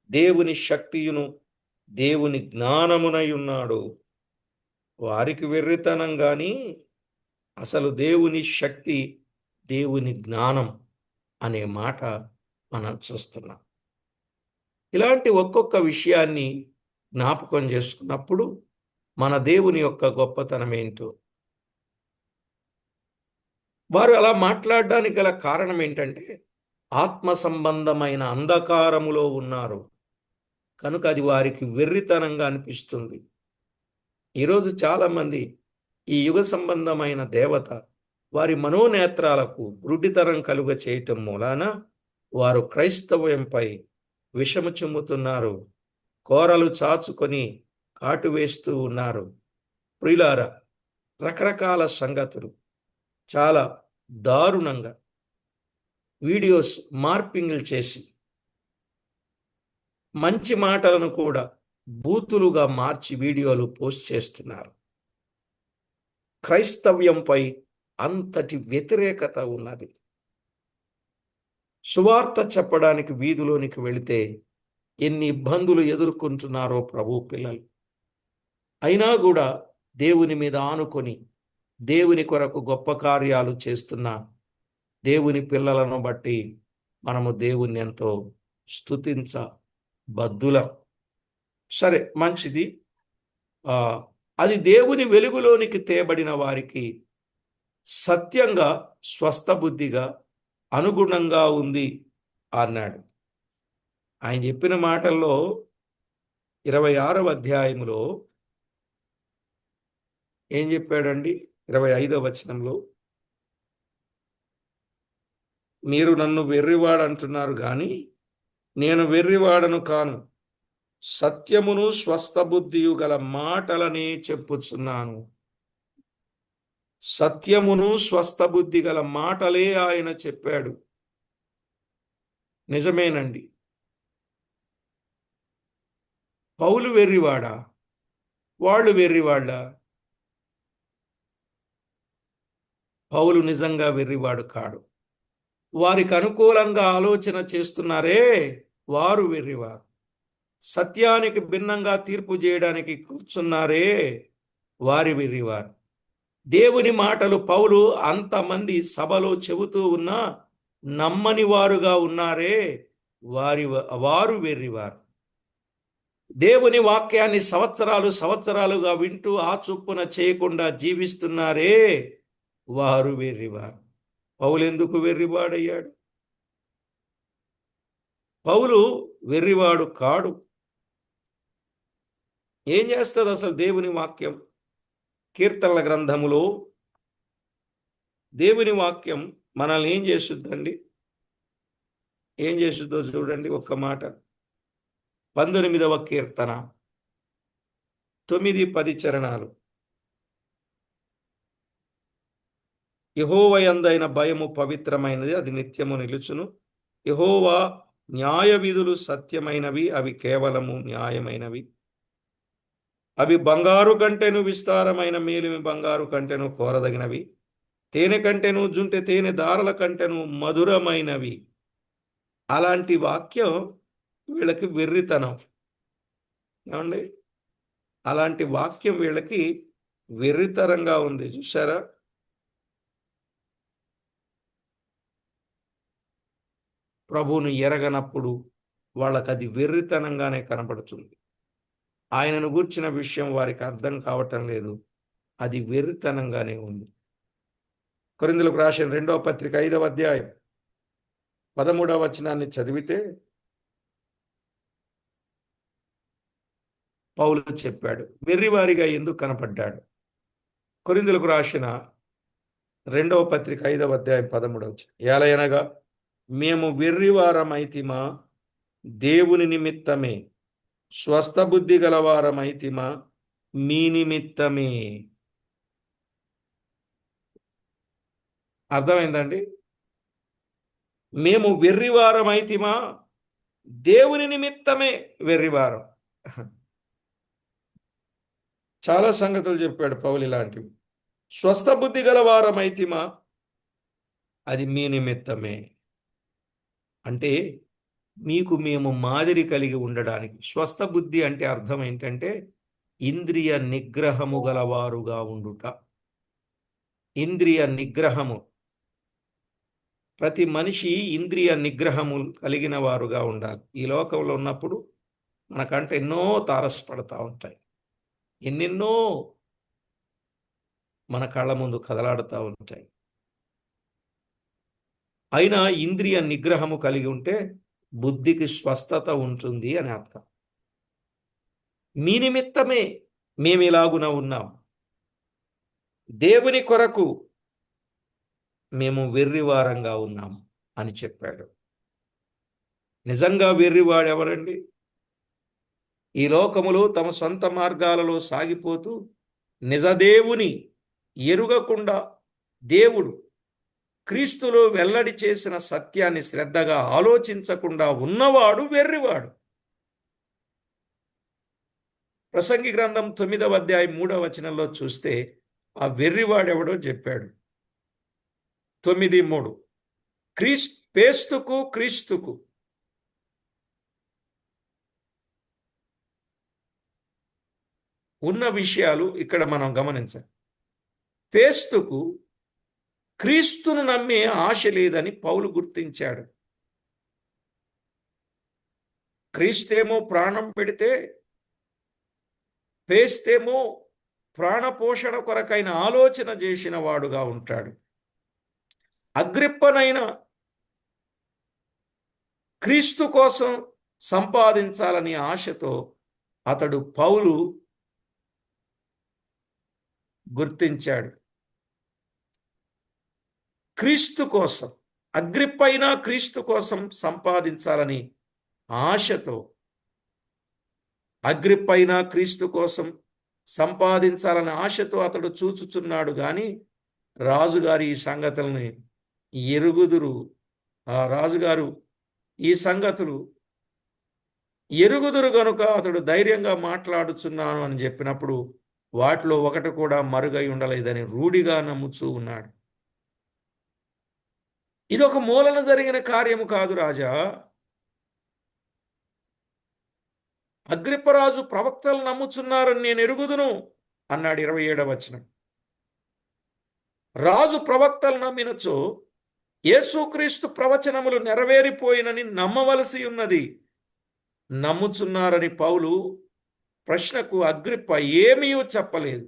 దేవుని శక్తియును దేవుని జ్ఞానమునై ఉన్నాడు. వారికి వెర్రితనం గాని అసలు దేవుని శక్తి, దేవుని జ్ఞానం అనే మాట మనం చూస్తున్నాం. ఇలాంటి ఒక్కొక్క విషయాన్ని జ్ఞాపకం చేసుకున్నప్పుడు మన దేవుని యొక్క గొప్పతనం ఏంటో, వారు అలా మాట్లాడడానికి గల కారణం ఏంటంటే ఆత్మ సంబంధమైన అంధకారములో ఉన్నారు కనుక అది వారికి వెర్రితనంగా అనిపిస్తుంది. ఈరోజు చాలామంది ఈ యుగ సంబంధమైన దేవత వారి మనోనేత్రాలకు గుడ్డితనం కలుగ చేయటం మూలాన వారు క్రైస్తవ్యంపై విషము చిమ్ముతున్నారు, కోరలు చాచుకొని కాటు వేస్తూ ఉన్నారు. ప్రియులారా, రకరకాల సంగతులు చాలా దారుణంగా వీడియోస్ మార్పింగ్లు చేసి మంచి మాటలను కూడా బూతులుగా మార్చి వీడియోలు పోస్ట్ చేస్తున్నారు. క్రైస్తవ్యంపై అంతటి వ్యతిరేకత ఉన్నది. సువార్త చెప్పడానికి వీధిలోనికి వెళితే ఎన్ని ఇబ్బందులు ఎదుర్కొంటున్నారో ప్రభు పిల్లలు. అయినా కూడా దేవుని మీద ఆనుకొని దేవుని కొరకు గొప్ప కార్యాలు చేస్తున్న దేవుని పిల్లలను బట్టి మనము దేవుణ్ణి ఎంతో స్తుతించబద్దులం. సరే, మంచిది. అది దేవుని వెలుగులోనికి తేబడిన వారికి సత్యంగా, స్వస్థ బుద్ధిగా, అనుగుణంగా ఉంది అన్నాడు. ఆయన చెప్పిన మాటల్లో 26వ అధ్యాయంలో ఏం చెప్పాడండి? 25వ వచనంలో మీరు నన్ను వెర్రివాడు అంటున్నారు కానీ నేను వెర్రివాడను కాను, సత్యమును స్వస్థబుద్ధియు గల మాటలనే చెప్పుచున్నాను. సత్యమును స్వస్థబుద్ధి గల మాటలే ఆయన చెప్పాడు. నిజమేనండి. పౌలు వెర్రివాడా? వాళ్ళు వెర్రివాళ్ళా? పౌలు నిజంగా వెర్రివాడు కాడు. వారికి అనుకూలంగా ఆలోచన చేస్తున్నారే, వారు వెర్రివారు. సత్యానికి భిన్నంగా తీర్పు చేయడానికి కూర్చున్నారే, వారి వెర్రివారు. దేవుని మాటలు పౌలు అంతమంది సభలో చెబుతూ ఉన్నా నమ్మని వారుగా ఉన్నారే, వారు వెర్రివారు. దేవుని వాక్యాన్ని సంవత్సరాలుగా వింటూ ఆ చొప్పున చేయకుండా జీవిస్తున్నారే, వారు వెర్రివారు. పౌలు ఎందుకు వెర్రివాడయ్యాడు? పౌలు వెర్రివాడు కాడు. ఏం చేస్తుంది అసలు దేవుని వాక్యం? కీర్తనల గ్రంథములో దేవుని వాక్యం మనల్ని ఏం చేస్తుందండి? ఏం చేస్తుందో చూడండి ఒక్క మాట. 19వ కీర్తన 9-10 చరణాలు. యెహోవా యందైన భయము పవిత్రమైనది, అది నిత్యము నిలుచును. యెహోవా న్యాయ విధులు సత్యమైనవి, అవి కేవలము న్యాయమైనవి. అవి బంగారు కంటెను విస్తారమైన మేలిమి బంగారు కంటెను కోరదగినవి. తేనె కంటెను జుంటె తేనె దారల కంటెను మధురమైనవి. అలాంటి వాక్యం వీళ్ళకి వెర్రితనం. ఏమండి? అలాంటి వాక్యం వీళ్ళకి వెర్రితరంగా ఉంది. చూసారా? ప్రభువును ఎరగనప్పుడు వాళ్ళకి అది వెర్రితనంగానే కనపడుతుంది. ఆయనను గూర్చిన విషయం వారికి అర్థం కావటం లేదు, అది వెర్రితనంగానే ఉంది. కొరింథీయులకు రాసిన 2వ పత్రిక 5వ అధ్యాయం 13వ వచనాన్ని చదివితే పౌలు చెప్పాడు వెర్రివారిగా ఎందుకు కనపడ్డాడు. కొరింథీయులకు రాసిన 2వ పత్రిక 5వ అధ్యాయం 13వ వచనం. ఏలయనగా మేము వెర్రివారమైతిమా, దేవుని నిమిత్తమే, స్వస్థబుద్ధి గలవారమైతిమా, మీ నిమిత్తమే. అర్థమైందండి? మేము వెర్రివారమైతిమా, దేవుని నిమిత్తమే వెర్రివారం. చాలా సంగతులు చెప్పాడు పౌలు ఇలాంటివి. స్వస్థబుద్ధి గలవారమైతిమా, అది మీ నిమిత్తమే. అంటే మీకు మేము మాదిరి కలిగి ఉండడానికి. స్వస్థబుద్ధి అంటే అర్థం ఏంటంటే ఇంద్రియ నిగ్రహము గలవారుగా ఉండుట. ఇంద్రియ నిగ్రహము. ప్రతి మనిషి ఇంద్రియ నిగ్రహము కలిగిన వారుగా ఉండాలి. ఈ లోకంలో ఉన్నప్పుడు మనకంటే ఎన్నో తారసపడతా ఉంటాయి, ఎన్నెన్నో మన కళ్ళ ముందు కదలాడుతూ ఉంటాయి. అయినా ఇంద్రియ నిగ్రహము కలిగి ఉంటే బుద్ధికి స్వస్థత ఉంటుంది అని అర్థం. మీ నిమిత్తమే మేము ఇలాగున ఉన్నాం. దేవుని కొరకు మేము వెర్రివారంగా ఉన్నాం అని చెప్పాడు. నిజంగా వెర్రివాడెవరండి? ఈ లోకములో తమ సొంత మార్గాలలో సాగిపోతూ నిజదేవుని ఎరుగకుండా దేవుడు క్రీస్తులో వెల్లడి చేసిన సత్యాన్ని శ్రద్ధగా ఆలోచించకుండా ఉన్నవాడు వెర్రివాడు. ప్రసంగి గ్రంథం 9వ అధ్యాయం 3వ వచనంలో చూస్తే ఆ వెర్రివాడెవడో చెప్పాడు. 9:3. క్రీస్తుకు ఉన్న విషయాలు ఇక్కడ మనం గమనించాలి. పేస్తుకు క్రీస్తును నమ్మే ఆశ లేదని పౌలు గుర్తించాడు. క్రీస్తేమో ప్రాణం పెడితే పేస్తేమో ప్రాణపోషణ కొరకైన ఆలోచన చేసిన వాడుగా ఉంటాడు. అగ్రిప్పనైన క్రీస్తు కోసం సంపాదించాలని ఆశతో అతడు పౌలు గుర్తించాడు. క్రీస్తు కోసం అగ్రిప్పైనా క్రీస్తు కోసం సంపాదించాలని ఆశతో, అగ్రిప్పైనా క్రీస్తు కోసం సంపాదించాలని ఆశతో అతడు చూచుచున్నాడు గాని రాజుగారి ఈ సంగతుల్ని ఎరుగుదురు. ఆ రాజుగారు ఈ సంగతులు ఎరుగుదురు గనుక అతడు ధైర్యంగా మాట్లాడుచున్నాను అని చెప్పినప్పుడు వాటిలో ఒకటి కూడా మరుగై ఉండలేదని రూఢిగా నమ్ముచూ ఉన్నాడు. ఇదొక మూలన జరిగిన కార్యము కాదు రాజా. అగ్రిప్పరాజు ప్రవక్తలు నమ్ముచున్నారని నేను ఎరుగుదును అన్నాడు 27వ వచనం. రాజు ప్రవక్తలు నమ్మినచో యేసుక్రీస్తు ప్రవచనములు నెరవేరిపోయినని నమ్మవలసి ఉన్నది. నమ్ముచున్నారని పౌలు ప్రశ్నకు అగ్రిప్ప ఏమీ చెప్పలేదు.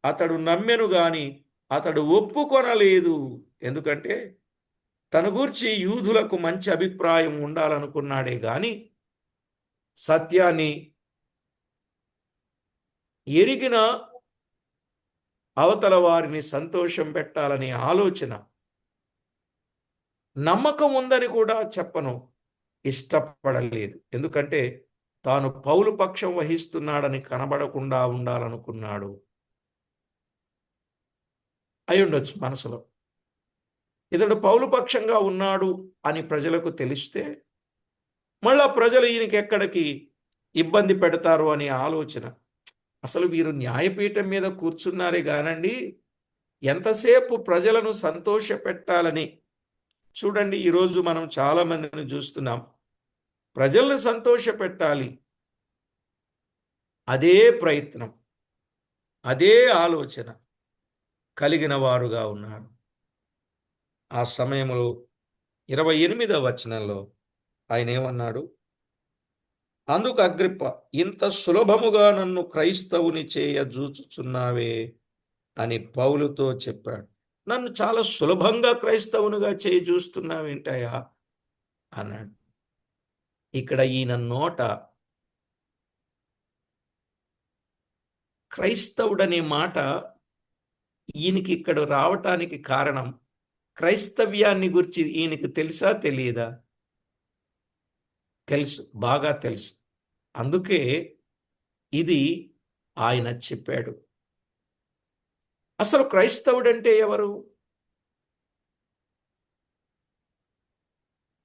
అతడు నమ్మెను గాని అతడు ఒప్పుకొనలేదు. ఎందుకంటే తన గూర్చి యూదులకు మంచి అభిప్రాయం ఉండాలనుకున్నాడే గాని సత్యాన్ని ఎరిగిన అవతల వారిని సంతోషం పెట్టాలనే ఆలోచన, నమ్మకం ఉందని కూడా చెప్పను ఇష్టపడలేదు. ఎందుకంటే తాను పౌలు పక్షం వహిస్తున్నాడని కనబడకుండా ఉండాలనుకున్నాడు. అయి ఉండొచ్చు మనసులో. ఇతడు పౌలు పక్షంగా ఉన్నాడు అని ప్రజలకు తెలిస్తే మళ్ళా ప్రజలు ఈయనకి ఎక్కడికి ఇబ్బంది పెడతారు అనే ఆలోచన. అసలు వీరు న్యాయపీఠం మీద కూర్చున్నారే గానండి, ఎంతసేపు ప్రజలను సంతోష పెట్టాలని. చూడండి, ఈరోజు మనం చాలా మందిని చూస్తున్నాం. ప్రజలను సంతోష పెట్టాలి, అదే ప్రయత్నం, అదే ఆలోచన కలిగిన వారుగా ఉన్నారు. ఆ సమయంలో 28వ వచనంలో ఆయన ఏమన్నాడు? అందుకు అగ్రిప్ప, ఇంత సులభముగా నన్ను క్రైస్తవుని చేయజూచుచున్నావే అని పౌలుతో చెప్పాడు. నన్ను చాలా సులభంగా క్రైస్తవునిగా చేయజూస్తున్నావేంటయా అన్నాడు. ఇక్కడ ఈయన నోట క్రైస్తవుడనే మాట ఈయనకి ఇక్కడ రావటానికి కారణం, క్రైస్తవ్యాన్ని గురించి ఈయనకి తెలుసా తెలియదా? తెలుసు, బాగా తెలుసు. అందుకే ఇది ఆయన చెప్పాడు. అసలు క్రైస్తవుడంటే ఎవరు?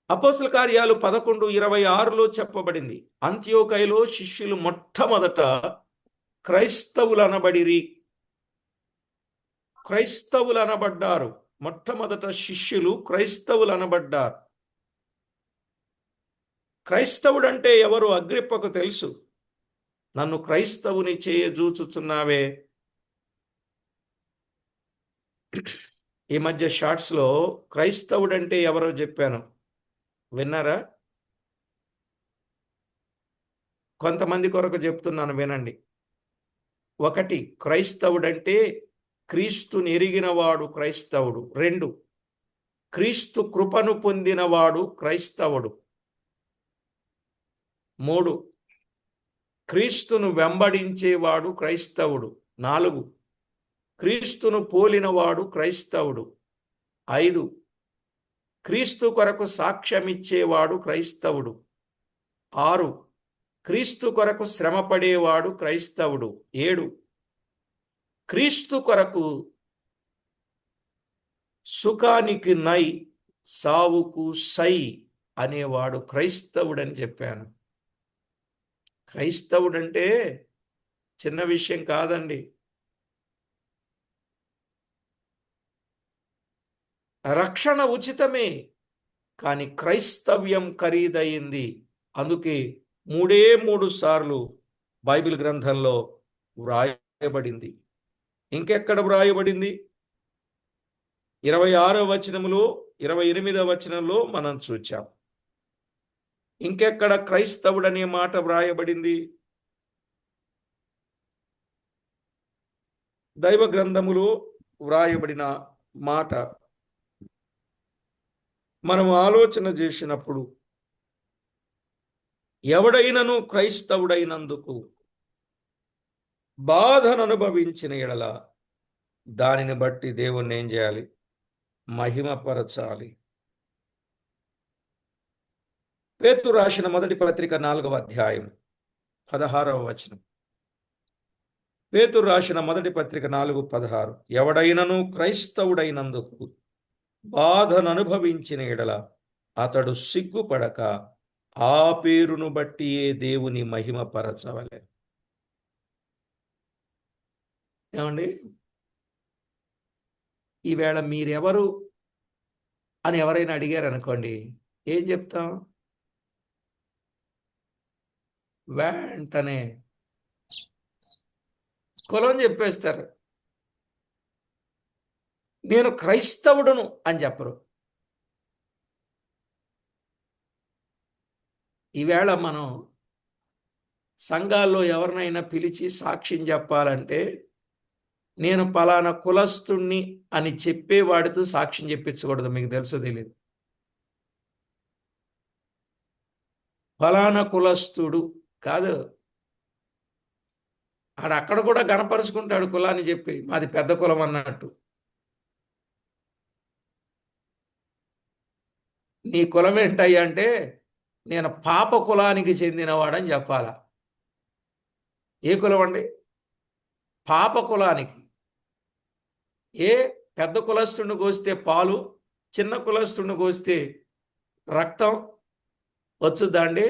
అపోస్తల కార్యాలు 11:26లో చెప్పబడింది. అంత్యోకయలో శిష్యులు మొట్టమొదట క్రైస్తవులు అనబడ్డారు. మొట్టమొదట శిష్యులు క్రైస్తవులు అనబడ్డారు. క్రైస్తవుడంటే ఎవరు అగ్రిప్పకు తెలుసు. నన్ను క్రైస్తవుని చేయజూచుచున్నావే. ఈ మధ్య షార్ట్స్లో క్రైస్తవుడంటే ఎవరో చెప్పాను, విన్నారా? కొంతమంది కొరకు చెప్తున్నాను, వినండి. 1, క్రైస్తవుడంటే క్రీస్తుని ఎరిగినవాడు క్రైస్తవుడు. 2, క్రీస్తు కృపను పొందినవాడు క్రైస్తవుడు. 3, క్రీస్తును వెంబడించేవాడు క్రైస్తవుడు. 4, క్రీస్తును పోలినవాడు క్రైస్తవుడు. 5, క్రీస్తు కొరకు సాక్ష్యమిచ్చేవాడు క్రైస్తవుడు. 6, క్రీస్తు కొరకు శ్రమపడేవాడు క్రైస్తవుడు. 7, క్రీస్తు కొరకు సుఖానికి నై సావుకు సై అనేవాడు క్రైస్తవుడని చెప్పాను. క్రైస్తవుడంటే చిన్న విషయం కాదండి. రక్షణ ఉచితమే, కానీ క్రైస్తవ్యం ఖరీదయింది. అందుకే 3 సార్లు బైబిల్ గ్రంథంలో వ్రాయబడింది. ఇంకెక్కడ వ్రాయబడింది? 26వ వచనంలో, 28వ వచనంలో మనం చూచాం. ఇంకెక్కడ క్రైస్తవుడనే మాట వ్రాయబడింది? దైవ గ్రంథములో వ్రాయబడిన మాట మనం ఆలోచన చేసినప్పుడు, ఎవడైనను క్రైస్తవుడైనందుకు బాధను అనుభవించిన ఎడల దానిని బట్టి దేవుణ్ణి ఏం చేయాలి? మహిమపరచాలి. పేతురు రాసిన మొదటి పత్రిక 4వ అధ్యాయం 16వ వచనం. పేతురు రాసిన మొదటి పత్రిక 4:16. ఎవడైనను క్రైస్తవుడైనందుకు బాధను అనుభవించిన ఎడల అతడు సిగ్గుపడక ఆ పేరును బట్టియే దేవుని మహిమపరచవలె. ఏమండి, ఈవేళ మీరెవరు అని ఎవరైనా అడిగారు అనుకోండి, ఏం చెప్తాం? వెంటనే కులం చెప్పేస్తారు. నేను క్రైస్తవుడును అని చెప్పరు. ఈవేళ మనం సంఘాల్లో ఎవరినైనా పిలిచి సాక్ష్యం చెప్పాలంటే నేను పలానా కులస్తుణ్ణి అని చెప్పేవాడితో సాక్ష్యం చెప్పించకూడదు. మీకు తెలుసో తెలియదు. ఫలానా కులస్తుడు కాదు, అక్కడ కూడా గణపరుచుకుంటాడు కులాన్ని చెప్పి, మాది పెద్ద కులం అన్నట్టు. నీ కులం ఏంటయ్యా అంటే నేను పాప కులానికి చెందినవాడని చెప్పాలా. ఏ కులం అండి? పాప కులానికి. ఏ పెద్ద కులస్తుడిని కోస్తే పాలు, చిన్న కులస్తుడిని కోస్తే రక్తం వచ్చుద్దా అండి?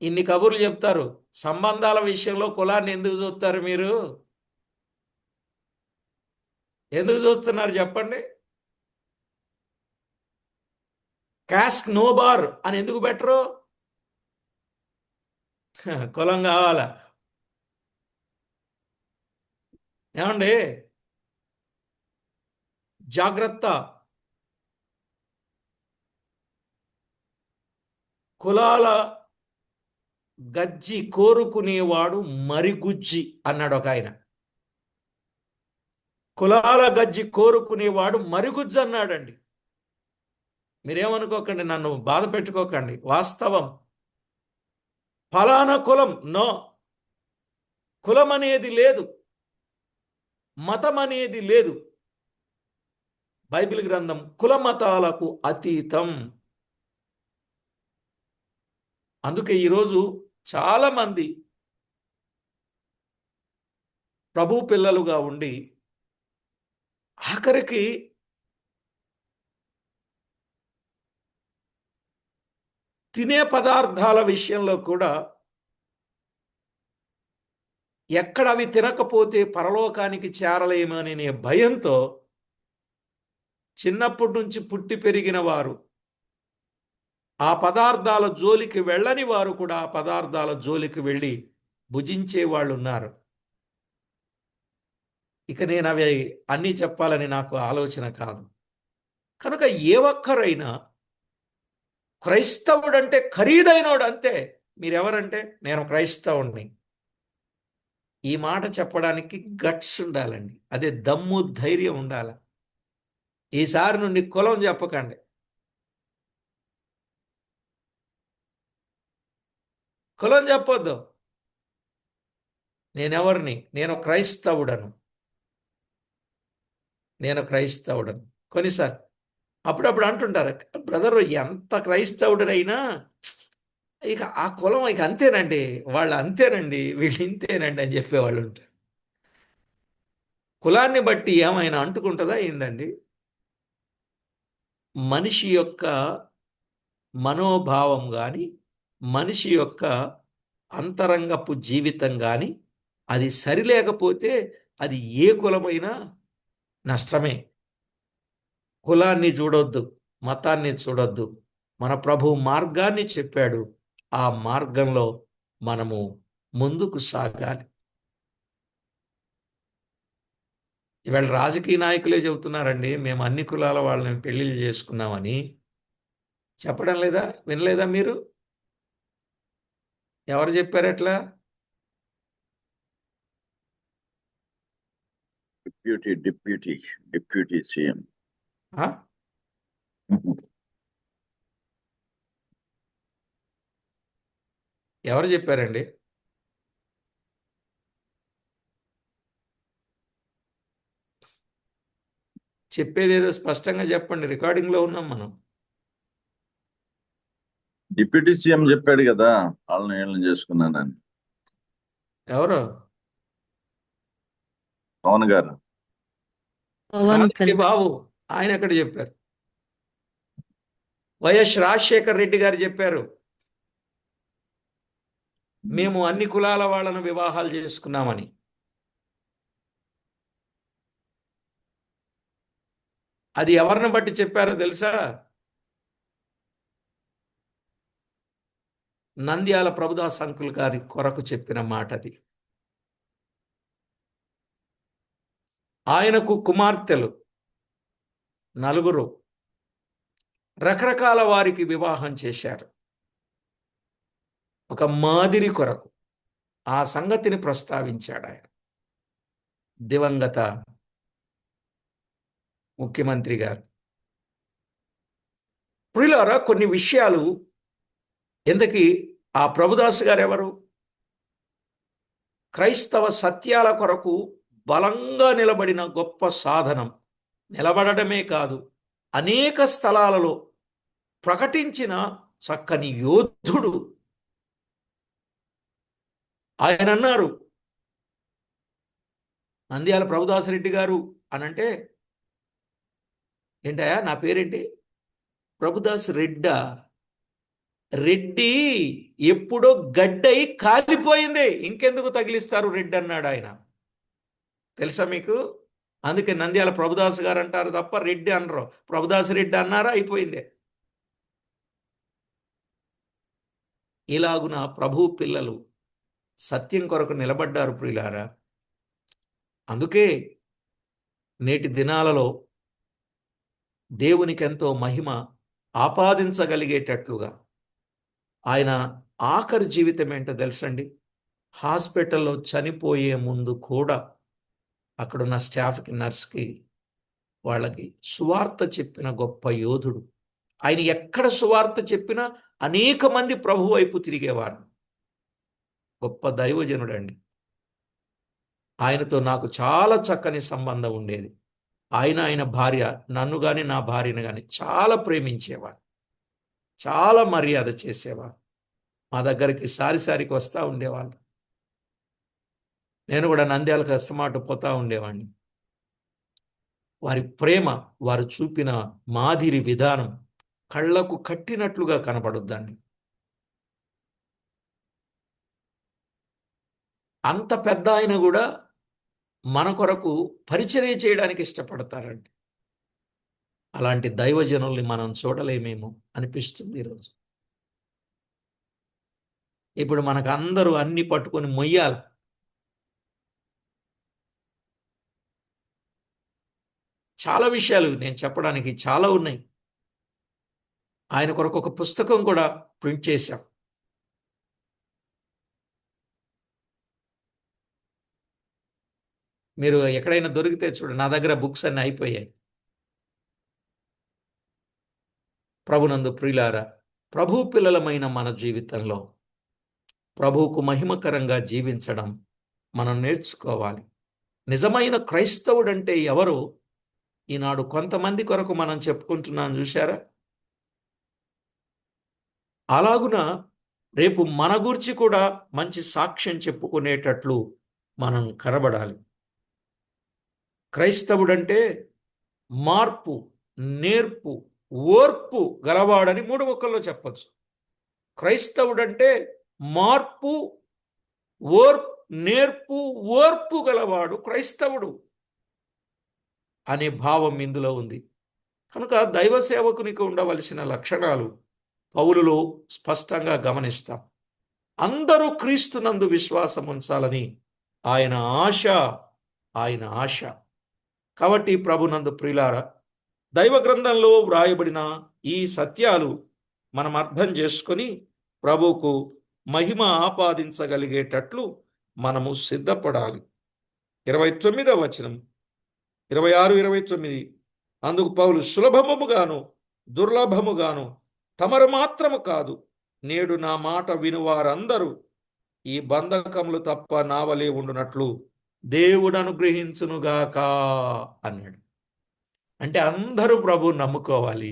ఇన్ని కబుర్లు చెప్తారు. సంబంధాల విషయంలో కులాన్ని ఎందుకు చూస్తారు? మీరు ఎందుకు చూస్తున్నారు చెప్పండి? క్యాస్ట్ నో బార్ అని ఎందుకు పెట్టరు? కులం కావాలా? ఏమండి, జాగ్రత్త. కులాల గజ్జి కోరుకునేవాడు మరిగుజ్జి అన్నాడు ఒక ఆయన. కులాల గజ్జి కోరుకునేవాడు మరిగుజ్జి అన్నాడండి. మీరేమనుకోకండి, నన్ను బాధ పెట్టుకోకండి, వాస్తవం. ఫలానా కులం నో. కులం అనేది లేదు, మతం అనేది లేదు. బైబిల్ గ్రంథం కుల మతాలకు అతీతం. అందుకే ఈరోజు చాలామంది ప్రభు పిల్లలుగా ఉండి ఆఖరికి తినే పదార్థాల విషయంలో కూడా ఎక్కడ అవి తినకపోతే పరలోకానికి చేరలేమనే భయంతో చిన్నప్పటి నుంచి పుట్టి పెరిగిన వారు ఆ పదార్థాల జోలికి వెళ్ళని వారు కూడా ఆ పదార్థాల జోలికి వెళ్ళి భుజించే వాళ్ళు ఉన్నారు. ఇక నేను అవి అన్నీ చెప్పాలని నాకు ఆలోచన కాదు. కనుక ఏ ఒక్కరైనా క్రైస్తవుడంటే ఖరీదైనోడు అంతే. మీరెవరంటే నేను క్రైస్తవుడిని. ఈ మాట చెప్పడానికి గట్స్ ఉండాలండి. అదే దమ్ము ధైర్యం ఉండాలి. ఈసారి నుండి కులం చెప్పకండి. కులం చెప్పొద్దు. నేనెవరిని? నేను క్రైస్తవుడను. నేను క్రైస్తవుడను. కొన్నిసార్లు అప్పుడప్పుడు అంటుంటారు, బ్రదరు ఎంత క్రైస్తవుడైనా ఇక ఆ కులం ఇక అంతేనండి, వాళ్ళు అంతేనండి, వీళ్ళు ఇంతేనండి అని చెప్పేవాళ్ళు ఉంటారు. కులాన్ని బట్టి ఏమైనా అంటుకుంటుందా ఏందండి? మనిషి యొక్క మనోభావం కానీ, మనిషి యొక్క అంతరంగపు జీవితం కానీ అది సరిలేకపోతే అది ఏ కులమైనా నష్టమే. కులాన్ని చూడొద్దు, మతాన్ని చూడొద్దు. మన ప్రభు మార్గాన్ని చెప్పాడు. ఆ మార్గంలో మనము ముందుకు సాగాలి. ఇవాళ రాజకీయ నాయకులే చెబుతున్నారండి, మేము అన్ని కులాల వాళ్ళని పెళ్లిళ్ళు చేసుకున్నామని. చెప్పడం లేదా? వినలేదా మీరు? ఎవరు చెప్పారు అట్లా? Deputy CM. ఎవరు చెప్పారండి? చెప్పేది ఏదో స్పష్టంగా చెప్పండి, రికార్డింగ్లో ఉన్నాం మనం. డిప్యూటీ సీఎం చెప్పాడు కదా, వాళ్ళని వీళ్ళని చేసుకున్నానని. ఎవరు? పవన్ గారు. పవన్ కాదండి కళ్యాణ్. బాబు, ఆయన ఎక్కడ చెప్పారు? వైఎస్ రాజశేఖర్ రెడ్డి గారు చెప్పారు, మేము అన్ని కులాల వాళ్ళను వివాహాలు చేసుకున్నామని. అది ఎవరిని బట్టి చెప్పారో తెలుసా? నంద్యాల ప్రభుదాస్ అంకుల్ గారి కొరకు చెప్పిన మాట అది. ఆయనకు కుమార్తెలు 4, రకరకాల వారికి వివాహం చేశారు ఒక మాదిరి కొరకు. ఆ సంగతిని ప్రస్తావించాడు ఆయన, దివంగత ముఖ్యమంత్రి గారు. ప్రియులారా, కొన్ని విషయాలు, ఎందుకీ ఆ ప్రభుదాస్ గారు ఎవరు? క్రైస్తవ సత్యాల కొరకు బలంగా నిలబడిన గొప్ప సాధనం. నిలబడటమే కాదు, అనేక స్థలాలలో ప్రకటించిన చక్కని యోధుడు. ఆయన అన్నారు, నంద్యాల ప్రభుదాసరెడ్డి గారు అనంటే, ఏంటయా నా పేరేంటి? ప్రభుదాస్ రెడ్డా? రెడ్డి ఎప్పుడో గడ్డయి కాలిపోయింది, ఇంకెందుకు తగిలిస్తారు రెడ్డి అన్నాడు ఆయన. తెలుసా మీకు? అందుకే నంద్యాల ప్రభుదాస్ గారు అంటారు తప్ప రెడ్డి అనరు. ప్రభుదాస్ రెడ్డి అన్నారా, అయిపోయిందే. ఇలాగున ప్రభు పిల్లలు సత్యం కొరకు నిలబడ్డారు ప్రియులారా. అందుకే నేటి దినాలలో దేవునికి ఎంతో మహిమ ఆపాదించగలిగేటట్లుగా ఆయన ఆఖరి జీవితం ఏంటో తెలుసండి? హాస్పిటల్లో చనిపోయే ముందు కూడా అక్కడున్న స్టాఫ్కి, నర్స్కి, వాళ్ళకి సువార్త చెప్పిన గొప్ప యోధుడు. ఆయన ఎక్కడ సువార్త చెప్పినా అనేక మంది ప్రభు వైపు తిరిగేవారు. గొప్ప దైవజనుడండి. ఆయనతో నాకు చాలా చక్కని సంబంధం ఉండేది. ఆయన భార్య నన్ను కానీ నా భార్యను కానీ చాలా ప్రేమించేవారు, చాలా మర్యాద చేసేవారు. మా దగ్గరికి సారికి వస్తూ ఉండేవాళ్ళు. నేను కూడా నంద్యాలకు అస్తమాట పోతా ఉండేవాడిని. వారి ప్రేమ, వారు చూపిన మాదిరి విధానం కళ్ళకు కట్టినట్లుగా కనపడుద్దండి. అంత పెద్ద ఆయన కూడా మన కొరకు పరిచర్య చేయడానికి ఇష్టపడతారండి. అలాంటి దైవజనుల్ని మనం చూడలేమేమో అనిపిస్తుంది ఈరోజు. ఇప్పుడు మనకు అందరూ అన్ని పట్టుకొని మొయ్యాలి. చాలా విషయాలు నేను చెప్పడానికి చాలా ఉన్నాయి. ఆయన కొరకు ఒక పుస్తకం కూడా ప్రింట్ చేశాం. మీరు ఎక్కడైనా దొరికితే చూడండి, నా దగ్గర బుక్స్ అన్నీ అయిపోయాయి. ప్రభునందు ప్రియులారా, ప్రభు పిల్లలమైన మన జీవితంలో ప్రభువుకు మహిమకరంగా జీవించడం మనం నేర్చుకోవాలి. నిజమైన క్రైస్తవుడంటే ఎవరో ఈనాడు కొంతమంది కొరకు మనం చెప్పుకుంటున్నాం, చూశారా? అలాగున రేపు మన గురించి కూడా మంచి సాక్ష్యం చెప్పుకునేటట్లు మనం కనబడాలి. క్రైస్తవుడంటే మార్పు, నేర్పు, ఓర్పు గలవాడని 3 ముక్కల్లో చెప్పచ్చు. క్రైస్తవుడంటే మార్పు, నేర్పు, ఓర్పు గలవాడు క్రైస్తవుడు అనే భావం ఇందులో ఉంది. కనుక దైవ సేవకునికి ఉండవలసిన లక్షణాలు పౌలులో స్పష్టంగా గమనిస్తాం. అందరూ క్రీస్తునందు విశ్వాసం ఉంచాలని ఆయన ఆశ. కాబట్టి ప్రభునందు ప్రియులారా, దైవ గ్రంథంలో వ్రాయబడిన ఈ సత్యాలు మనం అర్థం చేసుకొని ప్రభువుకు మహిమ ఆపాదించగలిగేటట్లు మనము సిద్ధపడాలి. 29వ వచనం, 26, 29. అందుకు పౌలు, సులభముగాను దుర్లభముగాను తమరు మాత్రము కాదు, నేడు నా మాట వినువారందరూ ఈ బంధకములు తప్ప నావలే ఉండునట్లు దేవుడు అనుగ్రహించునుగాక అన్నాడు. అంటే అందరూ ప్రభు నమ్ముకోవాలి,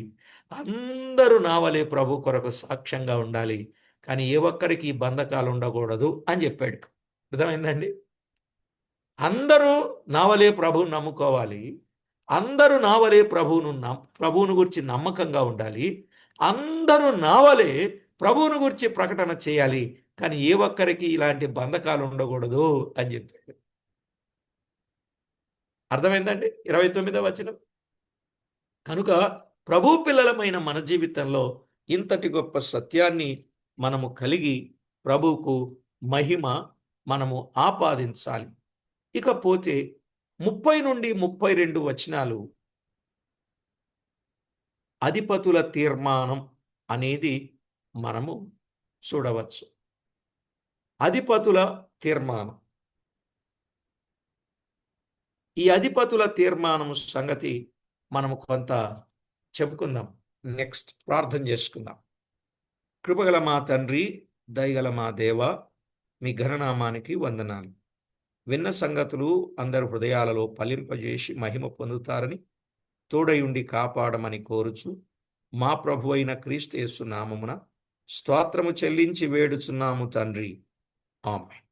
అందరూ నా వలె ప్రభు కొరకు సాక్ష్యంగా ఉండాలి, కానీ ఏ ఒక్కరికి ఈ బంధకాలు ఉండకూడదు అని చెప్పాడు. అర్థమైందండి? అందరూ నా వలె ప్రభువుని నమ్ముకోవాలి, అందరూ నా వలె ప్రభువును గురించి నమ్మకంగా ఉండాలి, అందరూ నా వలె ప్రభువును గురించి ప్రకటన చేయాలి, కానీ ఏ ఒక్కరికి ఇలాంటి బంధకాలు ఉండకూడదు అని చెప్పాడు. అర్థమైందండి? 29వ వచనం. కనుక ప్రభు పిల్లలమైన మన జీవితంలో ఇంతటి గొప్ప సత్యాన్ని మనము కలిగి ప్రభువుకు మహిమ మనము ఆపాదించాలి. ఇకపోతే 30 నుండి 32 వచనాలు అధిపతుల తీర్మానం అనేది మనము చూడవచ్చు. అధిపతుల తీర్మానం. ఈ అధిపతుల తీర్మానం సంగతి మనము కొంత చెప్పుకుందాం. నెక్స్ట్ ప్రార్థన చేసుకుందాం. కృపగల మా తండ్రి, దయగల మా దేవ, మీ ఘననామానికి వందనాలు. విన్న సంగతులు అందరి హృదయాలలో ఫలింపజేసి మహిమ పొందుతారని తోడయుండి కాపాడమని కోరుచు మా ప్రభు అయిన క్రీస్తు యేసు నామమున స్తోత్రము చెల్లించి వేడుచున్నాము తండ్రి. ఆమేన్.